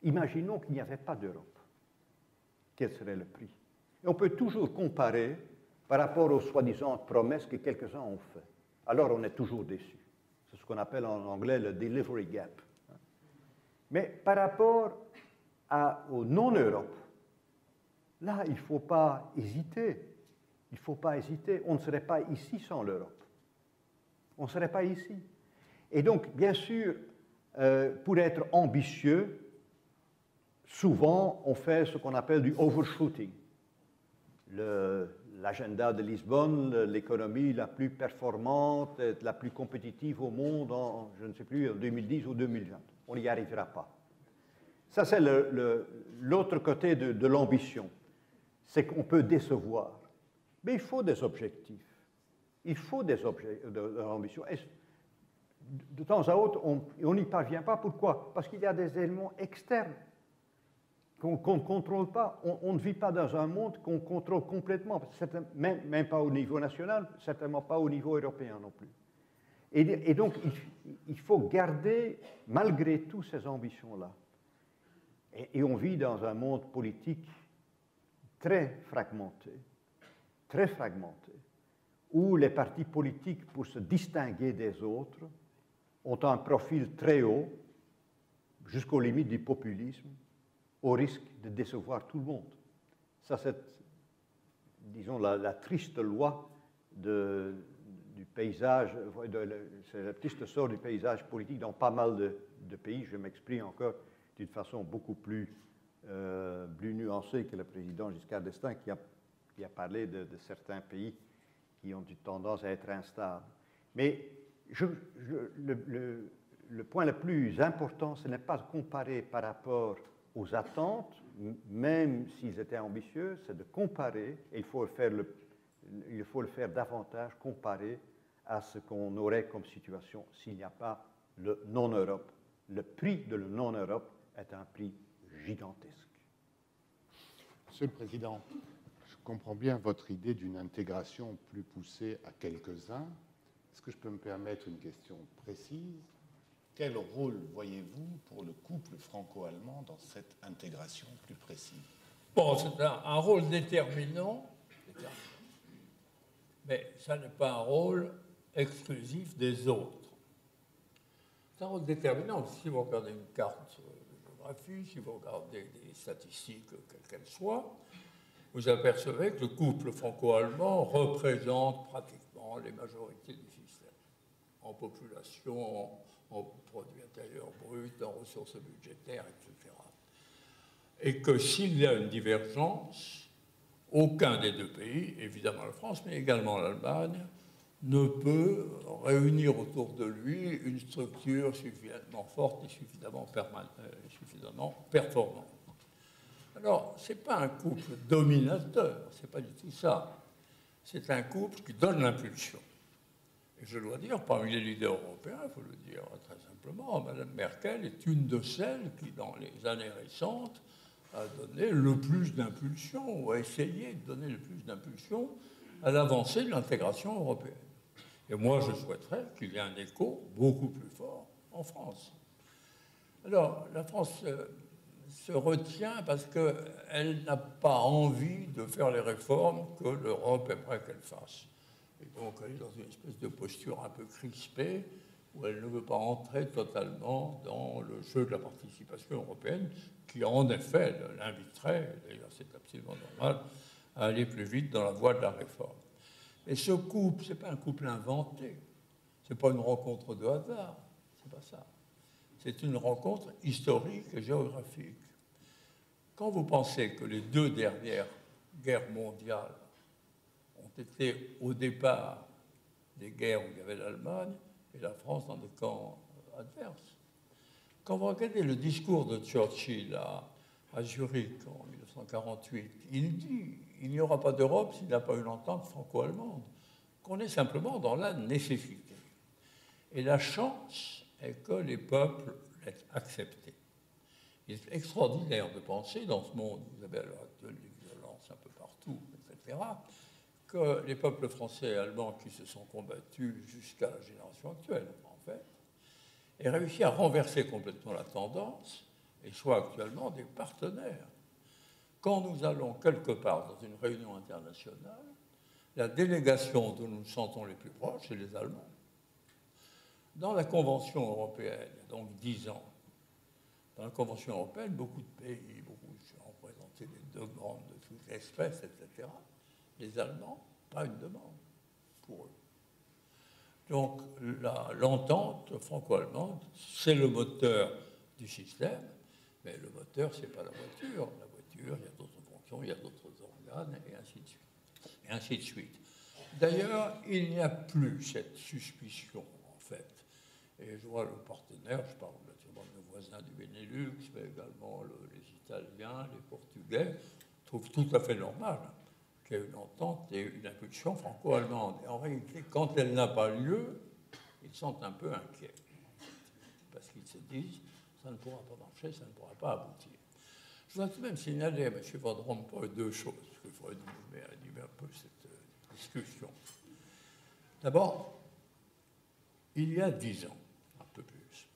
Imaginons qu'il n'y avait pas d'Europe. Quel serait le prix? Et on peut toujours comparer par rapport aux soi-disant promesses que quelques-uns ont fait. Alors on est toujours déçu. C'est ce qu'on appelle en anglais le delivery gap. Mais par rapport au non-Europe, là, il ne faut pas hésiter. Il ne faut pas hésiter. On ne serait pas ici sans l'Europe. On ne serait pas ici. Et donc, bien sûr, pour être ambitieux, souvent, on fait ce qu'on appelle du overshooting. L'agenda de Lisbonne, l'économie la plus performante, la plus compétitive au monde en, je ne sais plus, en 2010 ou 2020. On n'y arrivera pas. Ça, c'est l'autre côté de l'ambition. C'est qu'on peut décevoir. Mais il faut des objectifs. Il faut des ambitions. Et de temps à autre, on n'y parvient pas. Pourquoi? Parce qu'il y a des éléments externes qu'on ne contrôle pas. On ne vit pas dans un monde qu'on contrôle complètement, même pas au niveau national, certainement pas au niveau européen non plus. Et donc, il faut garder, malgré tout, ces ambitions-là. Et on vit dans un monde politique très fragmenté, où les partis politiques, pour se distinguer des autres, ont un profil très haut, jusqu'aux limites du populisme, au risque de décevoir tout le monde. Ça, c'est, disons, la triste loi du paysage, c'est la triste sort du paysage politique dans pas mal de pays. Je m'exprime encore d'une façon beaucoup plus nuancée que le président Giscard d'Estaing, qui a parlé de certains pays qui ont une tendance à être instables. Mais le point le plus important, ce n'est pas de comparer par rapport aux attentes, même s'ils étaient ambitieux, c'est de comparer, et il faut le faire davantage, comparer à ce qu'on aurait comme situation s'il n'y a pas le non-Europe. Le prix de le non-Europe est un prix gigantesque. Monsieur le Président, je comprends bien votre idée d'une intégration plus poussée à quelques-uns. Est-ce que je peux me permettre une question précise? Quel rôle voyez-vous pour le couple franco-allemand dans cette intégration plus précise? Bon, c'est un rôle déterminant, mais ça n'est pas un rôle exclusif des autres. C'est un rôle déterminant. Si vous regardez une carte de géographie, si vous regardez des statistiques, quelles qu'elles soient, vous apercevez que le couple franco-allemand représente pratiquement les majorités du système, en population, en produit intérieur brut, en ressources budgétaires, etc. Et que s'il y a une divergence, aucun des deux pays, évidemment la France, mais également l'Allemagne, ne peut réunir autour de lui une structure suffisamment forte et suffisamment performante. Alors, ce n'est pas un couple dominateur, ce n'est pas du tout ça. C'est un couple qui donne l'impulsion. Et je dois dire, parmi les leaders européens, il faut le dire très simplement, Mme Merkel est une de celles qui, dans les années récentes, a donné le plus d'impulsion, ou a essayé de donner le plus d'impulsion à l'avancée de l'intégration européenne. Et moi, je souhaiterais qu'il y ait un écho beaucoup plus fort en France. Alors, la France se retient parce qu'elle n'a pas envie de faire les réformes que l'Europe aimerait qu'elle fasse. Et donc, elle est dans une espèce de posture un peu crispée, où elle ne veut pas entrer totalement dans le jeu de la participation européenne, qui en effet l'inviterait, d'ailleurs c'est absolument normal, à aller plus vite dans la voie de la réforme. Et ce couple, ce n'est pas un couple inventé, ce n'est pas une rencontre de hasard, c'est pas ça. C'est une rencontre historique et géographique. Quand vous pensez que les deux dernières guerres mondiales ont été au départ des guerres où il y avait l'Allemagne et la France dans des camps adverses. Quand vous regardez le discours de Churchill à Zurich en 1948, il dit il n'y aura pas d'Europe s'il n'y a pas une entente franco-allemande, qu'on est simplement dans la nécessité. Et la chance est que les peuples l'aient accepté. Il est extraordinaire de penser, dans ce monde où vous avez à l'heure actuelle des violences un peu partout, etc., que les peuples français et allemands qui se sont combattus jusqu'à la génération actuelle, en fait, aient réussi à renverser complètement la tendance et soient actuellement des partenaires. Quand nous allons quelque part dans une réunion internationale, la délégation dont nous nous sentons les plus proches, c'est les Allemands. Dans la Convention européenne, il y a donc 10 ans, dans la Convention européenne, beaucoup de pays, beaucoup de gens représentaient les deux grandes de toute espèce, etc. Les Allemands, pas une demande pour eux. Donc l'entente franco-allemande, c'est le moteur du système, mais le moteur, ce n'est pas la voiture. La voiture, il y a d'autres fonctions, il y a d'autres organes, et ainsi de suite. Et ainsi de suite. D'ailleurs, il n'y a plus cette suspicion, en fait. Et je vois le partenaire, je parle naturellement de nos voisins du Benelux, mais également les Italiens, les Portugais, trouvent tout à fait normal qu'il y ait une entente et une impulsion franco-allemande. Et en réalité, quand elle n'a pas lieu, ils sont un peu inquiets. Parce qu'ils se disent, ça ne pourra pas marcher, ça ne pourra pas aboutir. Je voudrais tout de même signaler à M. Van Rompuy deux choses, parce qu'il faudrait animer un peu cette discussion. D'abord, il y a 10 ans, un peu plus,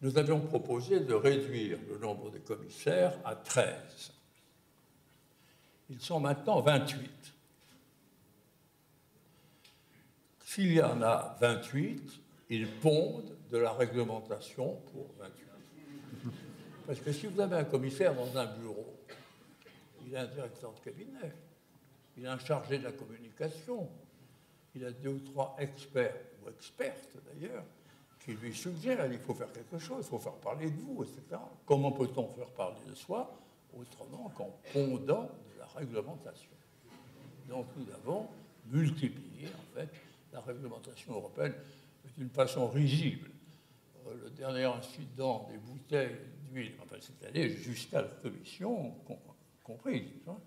nous avions proposé de réduire le nombre de commissaires à 13. Ils sont maintenant 28. S'il y en a 28, ils pondent de la réglementation pour 28. Parce que si vous avez un commissaire dans un bureau, il a un directeur de cabinet, il a un chargé de la communication, il a 2 ou 3 experts, ou expertes d'ailleurs, qui lui suggèrent, il faut faire quelque chose, il faut faire parler de vous, etc. Comment peut-on faire parler de soi autrement qu'en pondant de la réglementation? Donc nous avons multiplié, en fait, la réglementation européenne d'une façon risible. Le dernier incident des bouteilles d'huile, enfin, c'est allé jusqu'à la commission comprise, hein,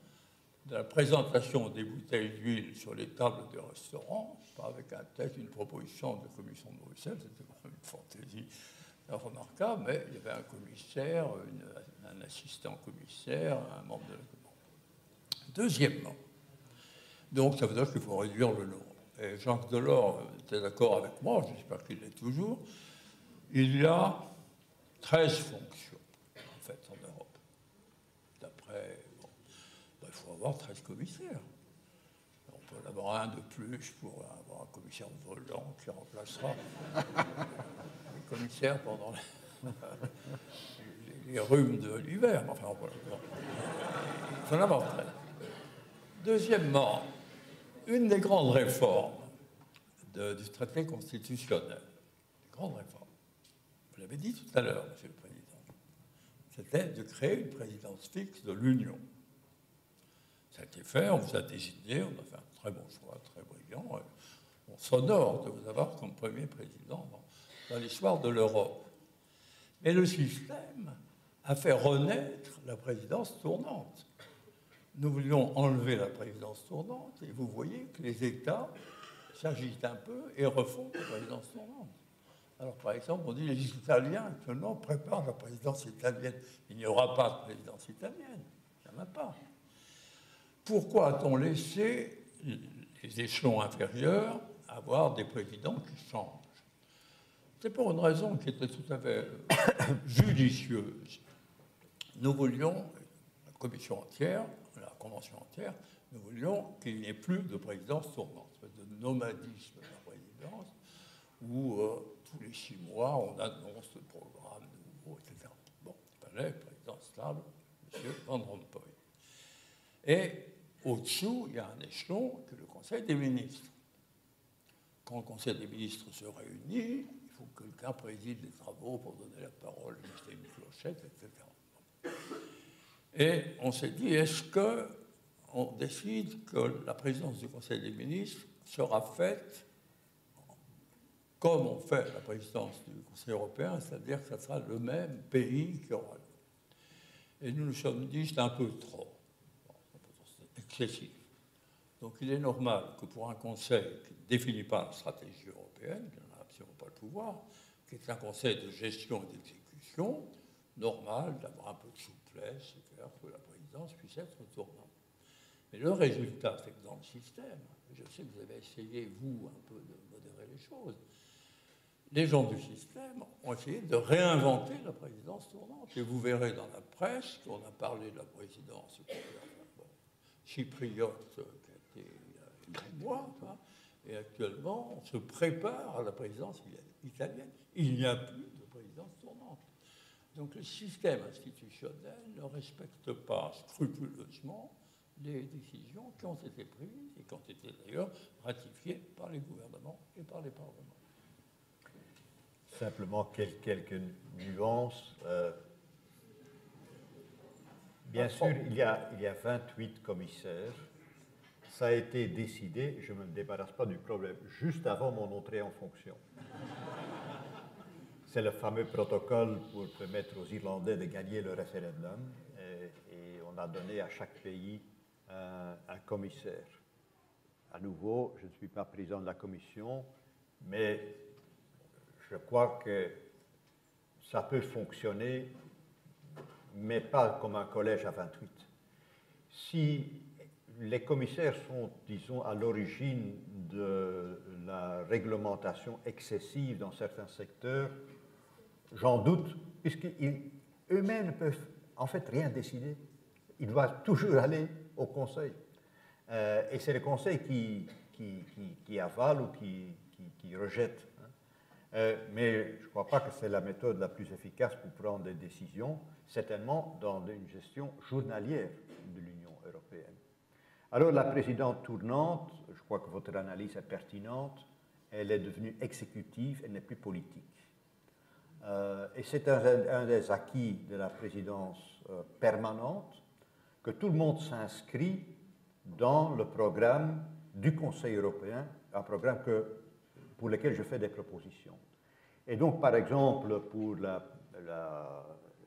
de la présentation des bouteilles d'huile sur les tables des restaurants, pas avec un texte, une proposition de la commission de Bruxelles, c'était vraiment une fantaisie remarquable, mais il y avait un commissaire, un assistant commissaire, un membre de la commission. Deuxièmement, donc ça veut dire qu'il faut réduire le nombre. Et Jacques Delors était d'accord avec moi, j'espère qu'il l'est toujours. Il y a 13 fonctions, en fait, en Europe. D'après, bon, il faut avoir 13 commissaires. On peut en avoir un de plus pour avoir un commissaire volant qui remplacera les commissaires pendant les rhumes de l'hiver. Enfin, il faut en avoir 13. Deuxièmement, une des grandes réformes du traité constitutionnel, des grandes réformes, vous l'avez dit tout à l'heure, Monsieur le Président, c'était de créer une présidence fixe de l'Union. Ça a été fait, on vous a désigné, on a fait un très bon choix, très brillant. On s'honore de vous avoir comme premier président dans l'histoire de l'Europe. Mais le système a fait renaître la présidence tournante. Nous voulions enlever la présidence tournante et vous voyez que les États s'agitent un peu et refont la présidence tournante. Alors, par exemple, on dit que les Italiens, actuellement, préparent la présidence italienne. Il n'y aura pas de présidence italienne. Il n'y en a pas. Pourquoi a-t-on laissé les échelons inférieurs avoir des présidents qui changent? C'est pour une raison qui était tout à fait judicieuse. Nous voulions, la commission entière, la convention entière, nous voulions qu'il n'y ait plus de présidence tournante, de nomadisme de la présidence, où tous les 6 mois, on annonce le programme nouveau, etc. Bon, il fallait président stable, M. Van Rompuy. Et au-dessous, il y a un échelon que le Conseil des ministres. Quand le Conseil des ministres se réunit, il faut que quelqu'un préside les travaux pour donner la parole, jeter une clochette, etc. Et on s'est dit, est-ce qu'on décide que la présidence du Conseil des ministres sera faite comme on fait la présidence du Conseil européen, c'est-à-dire que ce sera le même pays qui aura. Et nous nous sommes dit, c'est un peu trop, c'est excessif. Donc il est normal que pour un Conseil qui ne définit pas la stratégie européenne, qui n'a absolument pas le pouvoir, qui est un Conseil de gestion et d'exécution, normal d'avoir un peu de souplesse et faire que la présidence puisse être tournante. Mais le résultat, c'est que dans le système, je sais que vous avez essayé, vous, un peu de modérer les choses, les gens du système ont essayé de réinventer la présidence tournante. Et vous verrez dans la presse qu'on a parlé de la présidence chypriote, qui a été mois, hein, et actuellement, on se prépare à la présidence italienne. Il n'y a plus de présidence tournante. Donc le système institutionnel ne respecte pas scrupuleusement les décisions qui ont été prises et qui ont été d'ailleurs ratifiées par les gouvernements et par les parlements. Simplement quelques nuances. Bien sûr, il y a 28 commissaires. Ça a été décidé, je ne me débarrasse pas du problème, juste avant mon entrée en fonction. C'est le fameux protocole pour permettre aux Irlandais de gagner le référendum. Et on a donné à chaque pays un commissaire. À nouveau, je ne suis pas président de la commission, mais je crois que ça peut fonctionner, mais pas comme un collège à 28. Si les commissaires sont, disons, à l'origine de la réglementation excessive dans certains secteurs, j'en doute, puisqu'eux-mêmes ne peuvent en fait rien décider. Ils doivent toujours aller au Conseil. Et c'est le Conseil qui avale ou qui rejette. Mais je ne crois pas que c'est la méthode la plus efficace pour prendre des décisions, certainement dans une gestion journalière de l'Union européenne. Alors la présidente tournante, je crois que votre analyse est pertinente, elle est devenue exécutive, elle n'est plus politique. Et c'est un des acquis de la présidence permanente, que tout le monde s'inscrit dans le programme du Conseil européen, un programme pour lequel je fais des propositions. Et donc, par exemple, pour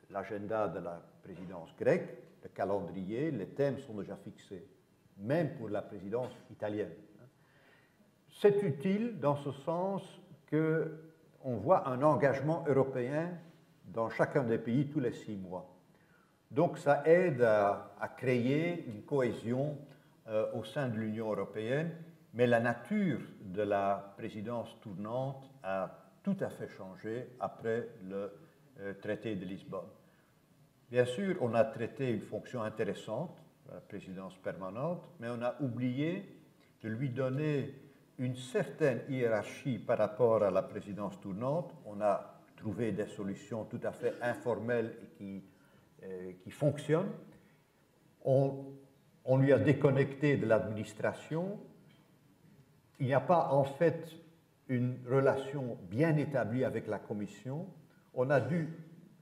l'agenda de la présidence grecque, le calendrier, les thèmes sont déjà fixés, même pour la présidence italienne. C'est utile dans ce sens qu'on voit un engagement européen dans chacun des pays tous les 6 mois. Donc ça aide à créer une cohésion au sein de l'Union européenne, mais la nature de la présidence tournante a tout à fait changé après le traité de Lisbonne. Bien sûr, on a traité une fonction intéressante, la présidence permanente, mais on a oublié de lui donner une certaine hiérarchie par rapport à la présidence tournante. On a trouvé des solutions tout à fait informelles et qui fonctionnent. On lui a déconnecté de l'administration. Il n'y a pas en fait une relation bien établie avec la Commission. On a dû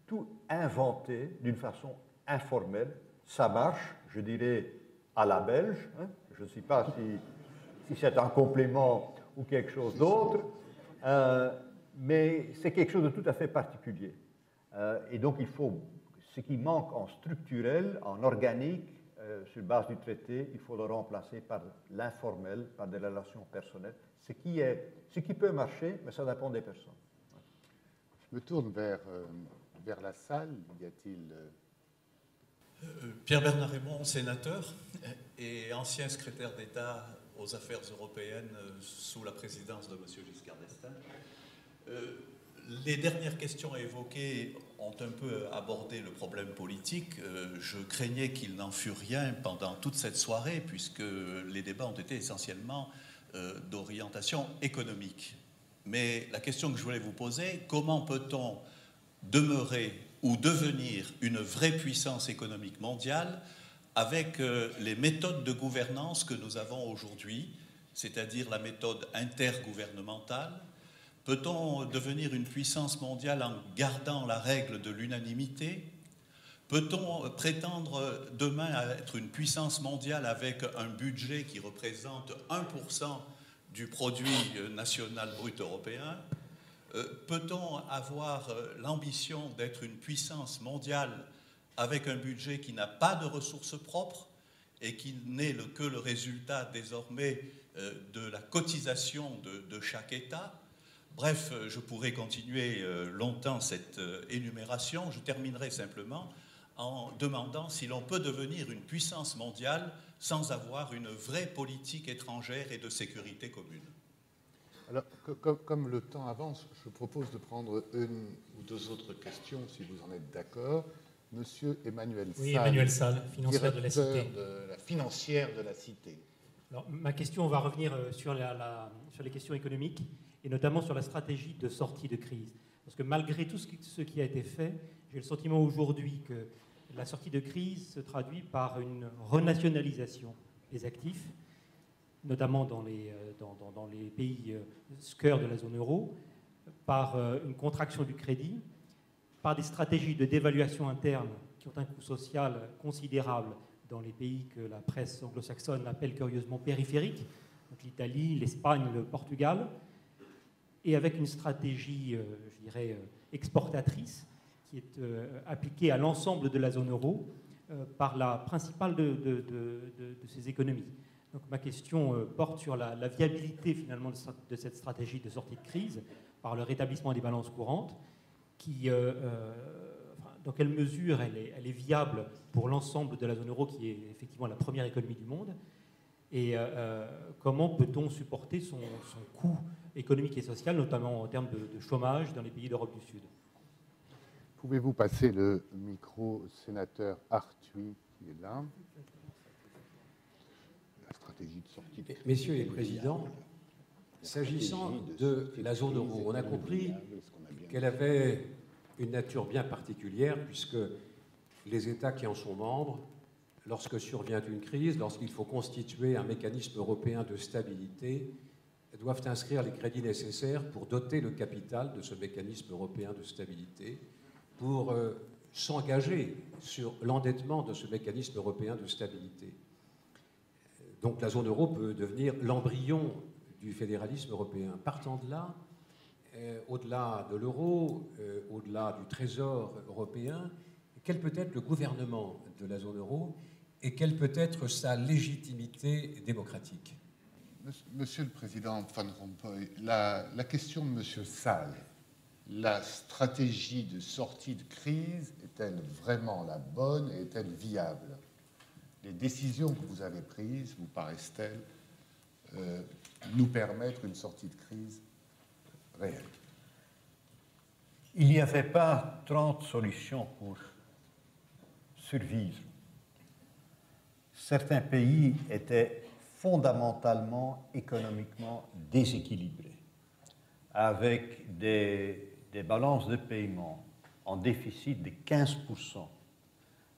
tout inventer d'une façon informelle. Ça marche, je dirais, à la belge. Je ne sais pas si c'est un complément ou quelque chose d'autre, mais c'est quelque chose de tout à fait particulier. Et donc, ce qui manque en structurel, en organique, sur base du traité, il faut le remplacer par l'informel, par des relations personnelles, ce qui peut marcher, mais ça dépend des personnes. Je me tourne vers la salle. Y a-t-il... Pierre-Bernard Raymond, sénateur et ancien secrétaire d'État aux affaires européennes sous la présidence de M. Giscard d'Estaing. Les dernières questions évoquées ont un peu abordé le problème politique. Je craignais qu'il n'en fût rien pendant toute cette soirée, puisque les débats ont été essentiellement d'orientation économique. Mais la question que je voulais vous poser, comment peut-on demeurer ou devenir une vraie puissance économique mondiale avec les méthodes de gouvernance que nous avons aujourd'hui, c'est-à-dire la méthode intergouvernementale? Peut-on devenir une puissance mondiale en gardant la règle de l'unanimité? Peut-on prétendre demain à être une puissance mondiale avec un budget qui représente 1% du produit national brut européen? Peut-on avoir l'ambition d'être une puissance mondiale avec un budget qui n'a pas de ressources propres et qui n'est que le résultat désormais de la cotisation de chaque État? Bref, je pourrais continuer longtemps cette énumération. Je terminerai simplement en demandant si l'on peut devenir une puissance mondiale sans avoir une vraie politique étrangère et de sécurité commune. Alors, comme le temps avance, je propose de prendre une ou deux autres questions, si vous en êtes d'accord. Monsieur Emmanuel Salle. Oui, Emmanuel Salle, financière de la Cité. De la financière de la Cité. Alors, ma question va revenir sur les questions économiques et notamment sur la stratégie de sortie de crise. Parce que malgré tout ce qui a été fait, j'ai le sentiment aujourd'hui que la sortie de crise se traduit par une renationalisation des actifs, notamment dans les pays cœur de la zone euro, par une contraction du crédit, par des stratégies de dévaluation interne qui ont un coût social considérable dans les pays que la presse anglo-saxonne appelle curieusement périphériques, donc l'Italie, l'Espagne, le Portugal, et avec une stratégie, je dirais, exportatrice qui est appliquée à l'ensemble de la zone euro par la principale de ces économies. Donc ma question porte sur la viabilité finalement de cette stratégie de sortie de crise par le rétablissement des balances courantes, qui, dans quelle mesure elle est viable pour l'ensemble de la zone euro qui est effectivement la première économie du monde, et comment peut-on supporter son coût économique et social, notamment en termes de chômage dans les pays d'Europe du Sud. Pouvez-vous passer le micro au sénateur Arthuis qui est là? La stratégie de sortie. Messieurs les présidents, s'agissant de la zone euro, on a compris qu'elle avait une nature bien particulière puisque les États qui en sont membres, lorsque survient une crise, lorsqu'il faut constituer un mécanisme européen de stabilité, doivent inscrire les crédits nécessaires pour doter le capital de ce mécanisme européen de stabilité, pour s'engager sur l'endettement de ce mécanisme européen de stabilité. Donc la zone euro peut devenir l'embryon du fédéralisme européen. Partant de là, au-delà de l'euro, au-delà du trésor européen, quel peut être le gouvernement de la zone euro et quelle peut être sa légitimité démocratique? Monsieur le Président Van Rompuy, la question de Monsieur Sall, la stratégie de sortie de crise, est-elle vraiment la bonne et est-elle viable? Les décisions que vous avez prises, vous paraissent-elles nous permettre une sortie de crise réelle? Il n'y avait pas 30 solutions pour survivre. Certains pays étaient fondamentalement, économiquement déséquilibrés, avec des balances de paiement en déficit de 15%,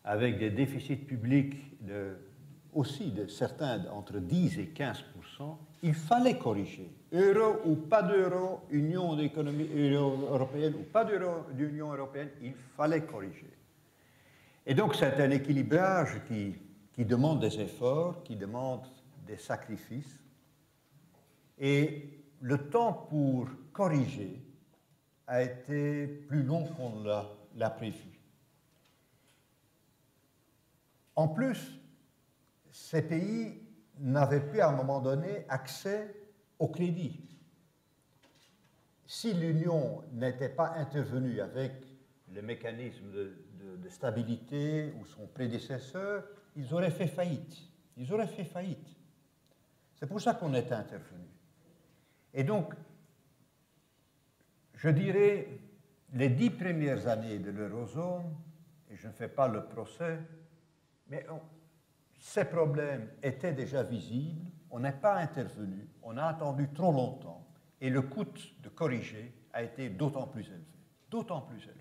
avec des déficits publics aussi de certains entre 10 et 15%, il fallait corriger. Euro ou pas d'euro, Union d'économie européenne ou pas d'Union européenne, il fallait corriger. Et donc c'est un équilibrage qui demande des efforts, qui demande des sacrifices. Et le temps pour corriger a été plus long qu'on l'a prévu. En plus, ces pays n'avaient plus à un moment donné accès au crédit. Si l'Union n'était pas intervenue avec le mécanisme de stabilité ou son prédécesseur, ils auraient fait faillite. Ils auraient fait faillite. C'est pour ça qu'on est intervenu. Et donc, je dirais, les 10 premières années de l'eurozone, et je ne fais pas le procès, mais ces problèmes étaient déjà visibles, on n'est pas intervenu, on a attendu trop longtemps, et le coût de corriger a été d'autant plus élevé. D'autant plus élevé.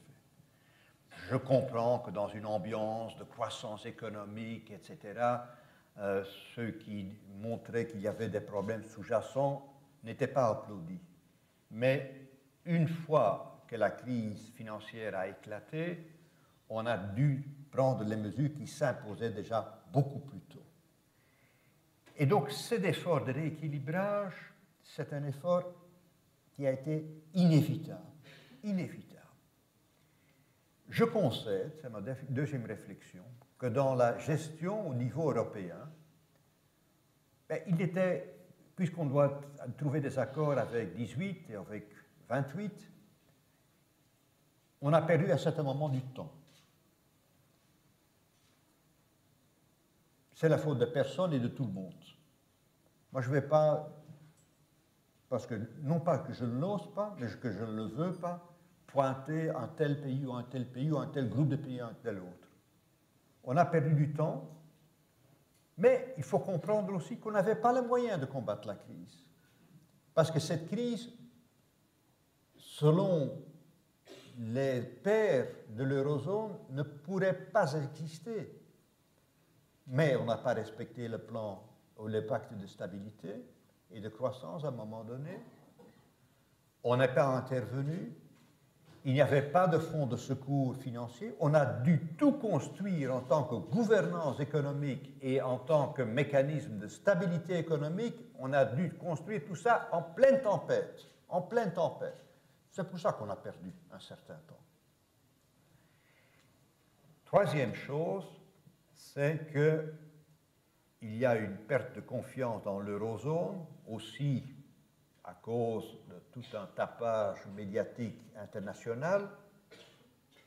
Je comprends que dans une ambiance de croissance économique, etc., ceux qui montraient qu'il y avait des problèmes sous-jacents n'étaient pas applaudis. Mais une fois que la crise financière a éclaté, on a dû prendre les mesures qui s'imposaient déjà beaucoup plus tôt. Et donc cet effort de rééquilibrage, c'est un effort qui a été inévitable. Inévitable. Je concède, c'est ma deuxième réflexion, que dans la gestion au niveau européen, il était, puisqu'on doit trouver des accords avec 18 et avec 28, on a perdu à un certain moment du temps. C'est la faute de personne et de tout le monde. Moi, je ne vais pas, parce que non pas que je ne l'ose pas, mais que je ne le veux pas, pointer un tel pays ou un tel pays ou un tel groupe de pays ou un tel autre. On a perdu du temps Mais il faut comprendre aussi qu'on n'avait pas les moyens de combattre la crise. Parce que cette crise, selon les pairs de l'eurozone, ne pourrait pas exister. Mais on n'a pas respecté le plan ou le pacte de stabilité et de croissance à un moment donné. On n'est pas intervenu. Il n'y avait pas de fonds de secours financiers. On a dû tout construire en tant que gouvernance économique et en tant que mécanisme de stabilité économique. On a dû construire tout ça en pleine tempête. En pleine tempête. C'est pour ça qu'on a perdu un certain temps. Troisième chose, c'est qu'il y a une perte de confiance dans l'eurozone, aussi à cause de tout un tapage médiatique international,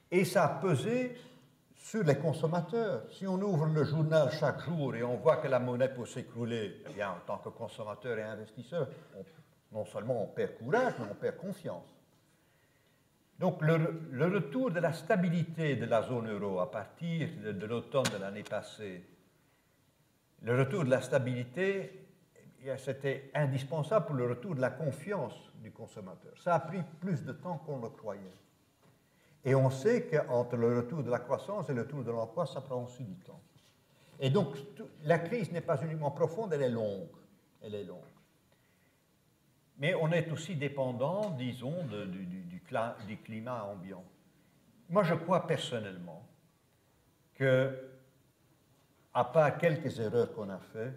et ça a pesé sur les consommateurs. Si on ouvre le journal chaque jour et on voit que la monnaie peut s'écrouler, eh bien, en tant que consommateur et investisseur, non seulement on perd courage, mais on perd confiance. Donc le retour de la stabilité de la zone euro à partir de l'automne de l'année passée, le retour de la stabilité, c'était indispensable pour le retour de la confiance du consommateur. Ça a pris plus de temps qu'on le croyait. Et on sait qu'entre le retour de la croissance et le retour de l'emploi, ça prend aussi du temps. Et donc, la crise n'est pas uniquement profonde, elle est longue. Elle est longue. Mais on est aussi dépendant, disons, du climat ambiant. Moi, je crois personnellement que, à part quelques erreurs qu'on a faites,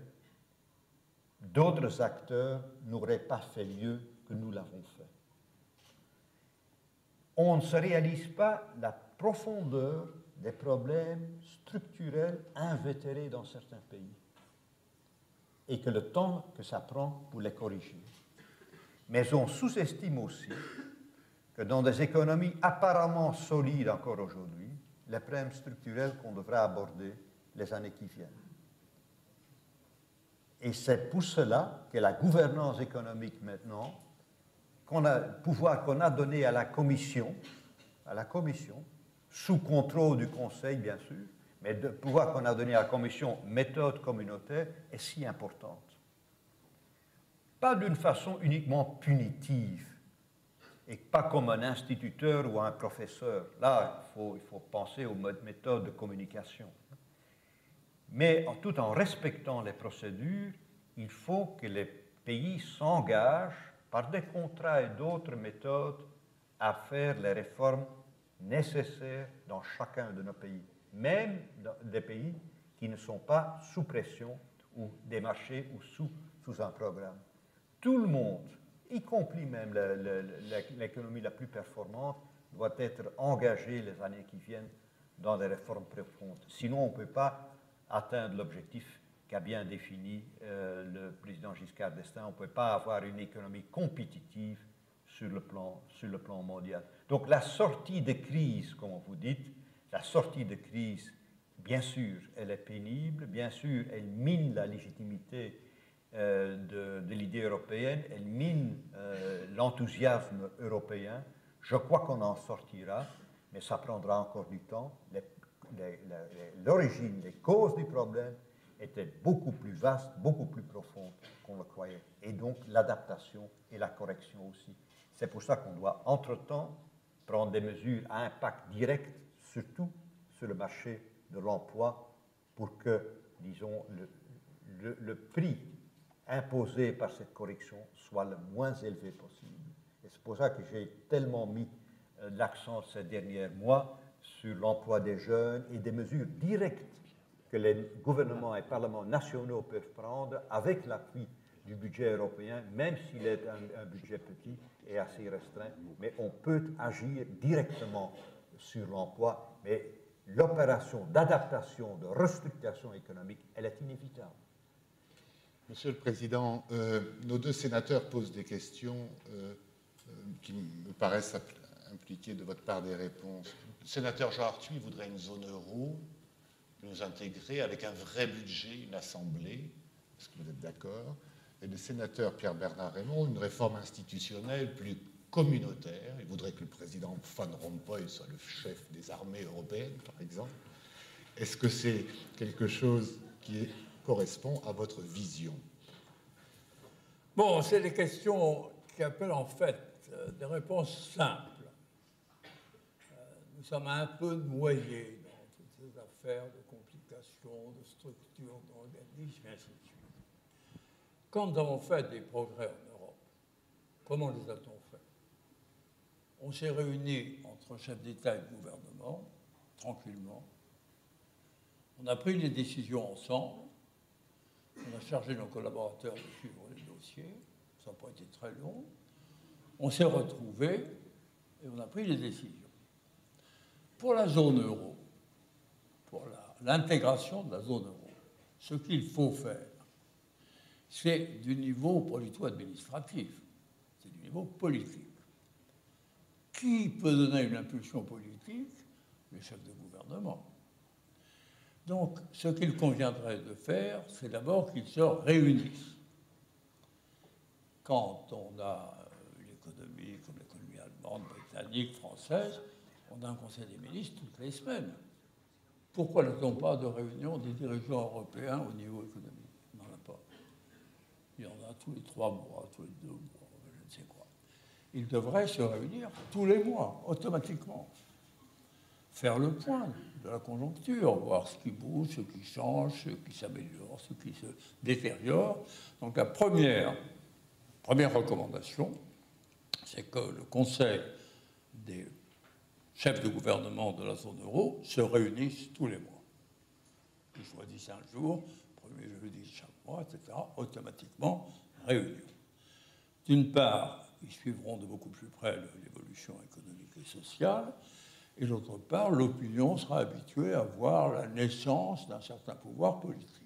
d'autres acteurs n'auraient pas fait mieux que nous l'avons fait. On ne se réalise pas la profondeur des problèmes structurels invétérés dans certains pays et que le temps que ça prend pour les corriger. Mais on sous-estime aussi que dans des économies apparemment solides encore aujourd'hui, les problèmes structurels qu'on devra aborder les années qui viennent. Et c'est pour cela que la gouvernance économique maintenant, le pouvoir qu'on a donné à la Commission, sous contrôle du Conseil bien sûr, mais le pouvoir qu'on a donné à la Commission, méthode communautaire, est si importante. Pas d'une façon uniquement punitive, et pas comme un instituteur ou un professeur. Là, il faut penser aux méthodes de communication. Mais tout en respectant les procédures, il faut que les pays s'engagent par des contrats et d'autres méthodes à faire les réformes nécessaires dans chacun de nos pays, même dans des pays qui ne sont pas sous pression ou des marchés ou sous un programme. Tout le monde, y compris même l'économie la plus performante, doit être engagé les années qui viennent dans des réformes profondes. Sinon, on ne peut pas atteindre l'objectif qu'a bien défini le président Giscard d'Estaing. On ne peut pas avoir une économie compétitive sur le plan mondial. Donc la sortie de crise, comme vous dites, la sortie de crise, bien sûr, elle est pénible, bien sûr, elle mine la légitimité de l'idée européenne, elle mine l'enthousiasme européen. Je crois qu'on en sortira, mais ça prendra encore du temps. L'origine, les causes du problème étaient beaucoup plus vastes, beaucoup plus profondes qu'on le croyait. Et donc l'adaptation et la correction aussi. C'est pour ça qu'on doit, entre-temps, prendre des mesures à impact direct, surtout sur le marché de l'emploi, pour que, disons, le prix imposé par cette correction soit le moins élevé possible. Et c'est pour ça que j'ai tellement mis l'accent ces derniers mois sur l'emploi des jeunes et des mesures directes que les gouvernements et parlements nationaux peuvent prendre avec l'appui du budget européen, même s'il est un budget petit et assez restreint, mais on peut agir directement sur l'emploi, mais l'opération d'adaptation, de restructuration économique, elle est inévitable. Monsieur le Président, nos deux sénateurs posent des questions qui me paraissent impliquer de votre part des réponses. Le sénateur Jean Arthuis voudrait une zone euro, nous intégrer avec un vrai budget, une assemblée. Est-ce que vous êtes d'accord? Et le sénateur Pierre-Bernard Raymond, une réforme institutionnelle plus communautaire. Il voudrait que le président Van Rompuy soit le chef des armées européennes, par exemple. Est-ce que c'est quelque chose qui est correspond à votre vision? Bon, c'est des questions qui appellent en fait des réponses simples. Nous sommes un peu noyés dans toutes ces affaires de complications, de structures, d'organismes, et ainsi de suite. Quand nous avons fait des progrès en Europe, comment les a-t-on fait? On s'est réunis entre chefs d'État et de gouvernement, tranquillement. On a pris les décisions ensemble. On a chargé nos collaborateurs de suivre les dossiers. Ça n'a pas été très long. On s'est retrouvés et on a pris les décisions. Pour la zone euro, pour l'intégration de la zone euro, ce qu'il faut faire, c'est du niveau pas du tout administratif, c'est du niveau politique. Qui peut donner une impulsion politique? Les chefs de gouvernement. Donc, ce qu'il conviendrait de faire, c'est d'abord qu'ils se réunissent. Quand on a l'économie, comme l'économie allemande, britannique, française, on a un conseil des ministres toutes les semaines. Pourquoi n'a-t-on pas de réunion des dirigeants européens au niveau économique? On n'en a pas. Il y en a tous les 3 mois, tous les 2 mois, je ne sais quoi. Ils devraient se réunir tous les mois, automatiquement. Faire le point de la conjoncture, voir ce qui bouge, ce qui change, ce qui s'améliore, ce qui se détériore. Donc la première recommandation, c'est que le Conseil des chefs de gouvernement de la zone euro se réunissent tous les mois. Ils choisissent un jour, premier jeudi de chaque mois, etc., automatiquement réunion. D'une part, ils suivront de beaucoup plus près l'évolution économique et sociale, et d'autre part, l'opinion sera habituée à voir la naissance d'un certain pouvoir politique.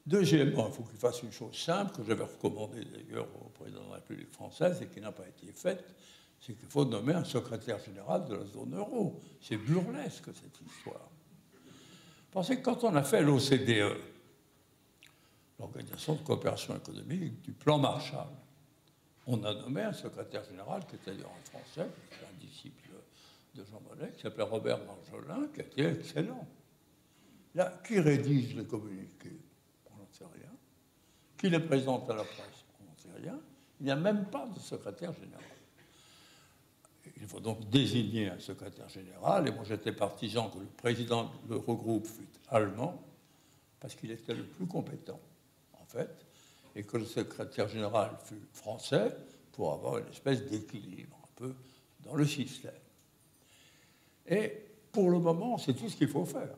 Deuxièmement, il faut qu'il fasse une chose simple, que j'avais recommandée d'ailleurs au président de la République française et qui n'a pas été faite, c'est qu'il faut nommer un secrétaire général de la zone euro. C'est burlesque, cette histoire. Pensez que quand on a fait l'OCDE, l'Organisation de coopération économique, du plan Marshall, on a nommé un secrétaire général qui était d'ailleurs un Français, un disciple de Jean Monnet, qui s'appelait Robert Marjolin, qui était excellent. Là, qui rédige les communiqués? On n'en sait rien. Qui les présente à la presse? On n'en sait rien. Il n'y a même pas de secrétaire général. Il faut donc désigner un secrétaire général, et moi j'étais partisan que le président de l'Eurogroupe fût allemand, parce qu'il était le plus compétent, en fait, et que le secrétaire général fût français, pour avoir une espèce d'équilibre, un peu, dans le système. Et pour le moment, c'est tout ce qu'il faut faire.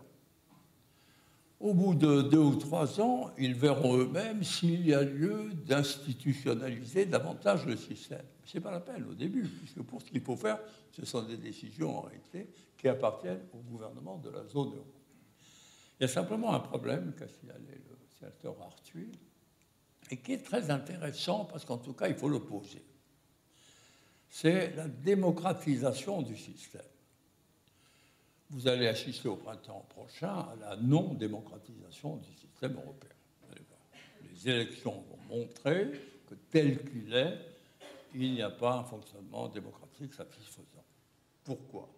Au bout de 2 ou 3 ans, ils verront eux-mêmes s'il y a lieu d'institutionnaliser davantage le système. Ce n'est pas la peine au début, puisque pour ce qu'il faut faire, ce sont des décisions en réalité qui appartiennent au gouvernement de la zone euro. Il y a simplement un problème qu'a signalé le sénateur Arthuis, et qui est très intéressant, parce qu'en tout cas, il faut le poser. C'est la démocratisation du système. Vous allez assister au printemps prochain à la non-démocratisation du système européen. Les élections vont montrer que tel qu'il est, il n'y a pas un fonctionnement démocratique satisfaisant. Pourquoi?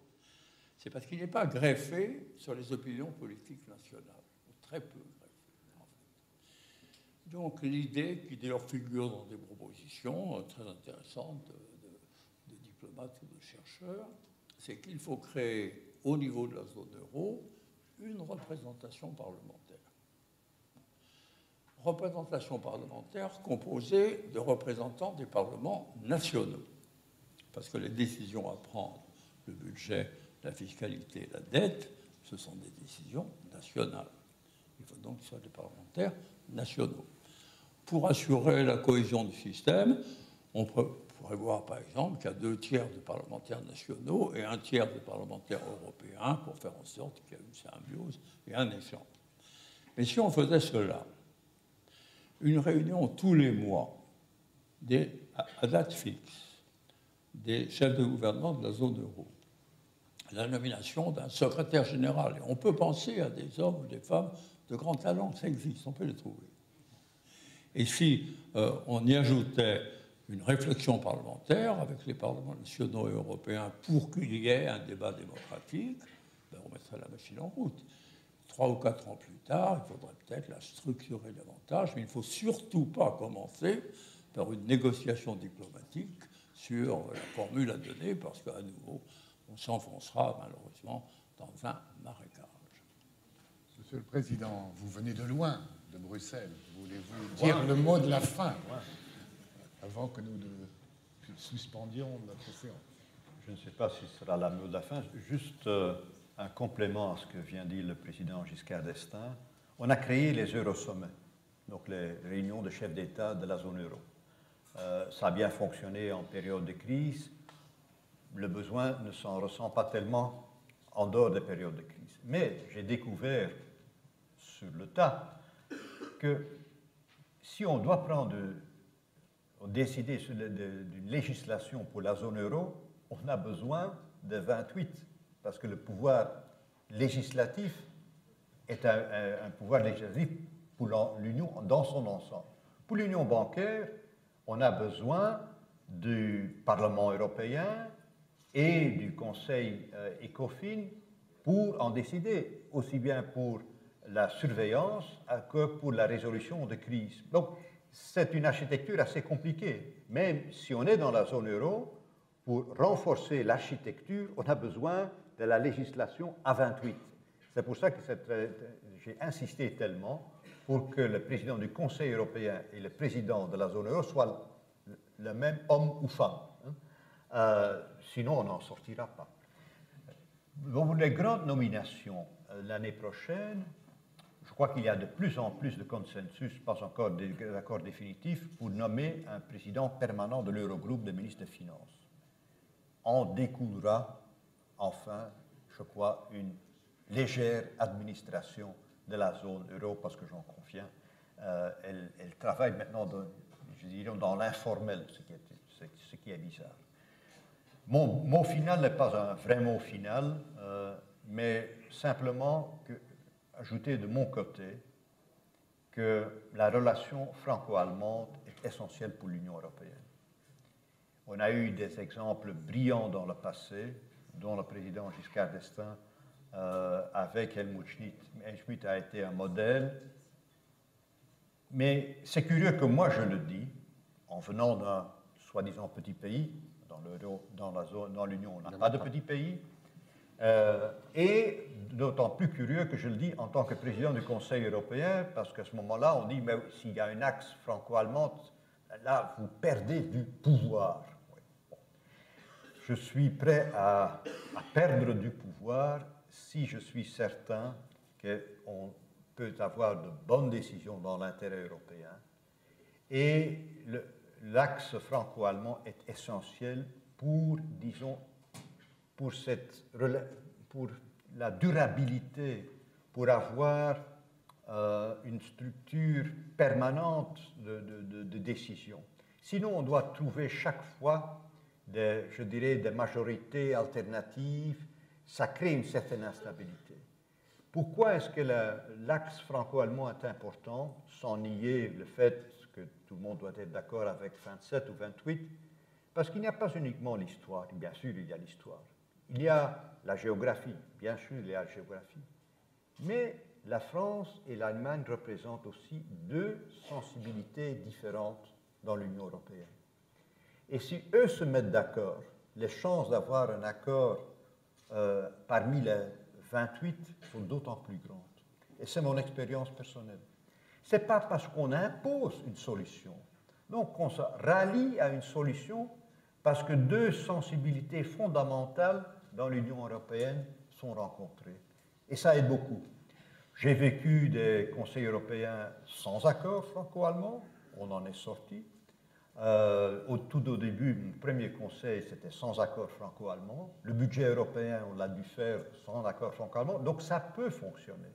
C'est parce qu'il n'est pas greffé sur les opinions politiques nationales, ou très peu greffé, en fait. Donc l'idée, qui d'ailleurs figure dans des propositions très intéressantes de diplomates ou de chercheurs, c'est qu'il faut créer au niveau de la zone euro une représentation parlementaire. Représentation parlementaire composée de représentants des parlements nationaux. Parce que les décisions à prendre, le budget, la fiscalité, la dette, ce sont des décisions nationales. Il faut donc que ce soit des parlementaires nationaux. Pour assurer la cohésion du système, on peut prévoir par exemple qu'il y a 2 tiers de parlementaires nationaux et 1 tiers de parlementaires européens pour faire en sorte qu'il y ait une symbiose et un échange. Mais si on faisait cela, une réunion tous les mois, à date fixe, des chefs de gouvernement de la zone euro, la nomination d'un secrétaire général, et on peut penser à des hommes ou des femmes de grand talent, ça existe, on peut les trouver. Et si on y ajoutait une réflexion parlementaire avec les parlements nationaux et européens pour qu'il y ait un débat démocratique, ben on mettrait la machine en route. 3 ou 4 ans plus tard, il faudrait peut-être la structurer davantage, mais il ne faut surtout pas commencer par une négociation diplomatique sur la formule à donner, parce qu'à nouveau, on s'enfoncera malheureusement dans un marécage. Monsieur le Président, vous venez de loin, de Bruxelles. Voulez-vous dire le mot de la fin avant que nous suspendions notre séance? Je ne sais pas si ce sera le mot de la fin. Juste un complément à ce que vient de dire le président Giscard d'Estaing. On a créé les Eurosommets, donc les réunions de chefs d'État de la zone euro. Ça a bien fonctionné en période de crise. Le besoin ne s'en ressent pas tellement en dehors des périodes de crise. Mais j'ai découvert sur le tas que si on doit décider d'une législation pour la zone euro, on a besoin de 28, parce que le pouvoir législatif est un pouvoir législatif pour l'Union dans son ensemble. Pour l'Union bancaire, on a besoin du Parlement européen et du Conseil ECOFIN pour en décider, aussi bien pour la surveillance que pour la résolution de crise. Donc, c'est une architecture assez compliquée. Même si on est dans la zone euro, pour renforcer l'architecture, on a besoin de la législation à 28. C'est pour ça que j'ai insisté tellement pour que le président du Conseil européen et le président de la zone euro soient le même homme ou femme. Sinon, on n'en sortira pas. Pour les grandes nominations l'année prochaine, je crois qu'il y a de plus en plus de consensus, pas encore d'accords définitifs, pour nommer un président permanent de l'Eurogroupe des ministres des Finances. En découlera enfin, je crois, une légère administration de la zone euro, parce que j'en conviens, elle travaille maintenant, je dirais, dans l'informel, ce qui est bizarre. Mon mot final n'est pas un vrai mot final, mais simplement ajouter de mon côté que la relation franco-allemande est essentielle pour l'Union européenne. On a eu des exemples brillants dans le passé, dont le président Giscard d'Estaing avec Helmut Schmidt. Helmut Schmidt a été un modèle, mais c'est curieux que moi je le dis, en venant d'un soi-disant petit pays, dans l'Union, on n'a pas de petit pays, et d'autant plus curieux que je le dis en tant que président du Conseil européen, parce qu'à ce moment-là, on dit, mais s'il y a un axe franco-allemand, là, vous perdez du pouvoir. Oui. Bon. Je suis prêt à perdre du pouvoir si je suis certain qu'on peut avoir de bonnes décisions dans l'intérêt européen. Et l'axe franco-allemand est essentiel pour, disons, pour la durabilité, pour avoir une structure permanente de décision. Sinon, on doit trouver chaque fois, je dirais, des majorités alternatives. Ça crée une certaine instabilité. Pourquoi est-ce que l'axe franco-allemand est important, sans nier le fait que tout le monde doit être d'accord avec 27 ou 28? Parce qu'il n'y a pas uniquement l'histoire. Bien sûr, il y a l'histoire. Il y a la géographie. Bien sûr, il y a la géographie. Mais la France et l'Allemagne représentent aussi deux sensibilités différentes dans l'Union européenne. Et si eux se mettent d'accord, les chances d'avoir un accord parmi les 28 sont d'autant plus grandes. Et c'est mon expérience personnelle. Ce n'est pas parce qu'on impose une solution, donc qu'on se rallie à une solution parce que deux sensibilités fondamentales dans l'Union européenne sont rencontrées. Et ça aide beaucoup. J'ai vécu des conseils européens sans accord franco-allemand, on en est sorti. Tout au début, mon premier conseil, c'était sans accord franco-allemand. Le budget européen, on l'a dû faire sans accord franco-allemand. Donc ça peut fonctionner.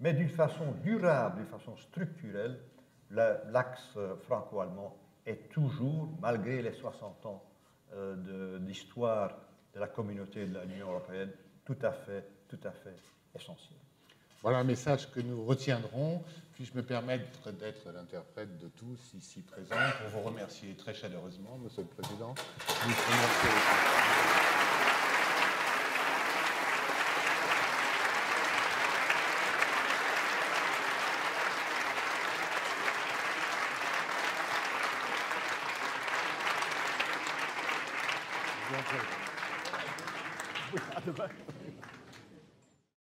Mais d'une façon durable, d'une façon structurelle, l'axe franco-allemand est toujours, malgré les 60 ans d'histoire de la communauté de l'Union européenne, tout à fait essentiel. Voilà un message que nous retiendrons. Puis-je me permettre d'être l'interprète de tous ici présents pour vous remercier très chaleureusement, Monsieur le Président. Vous remercier. À demain.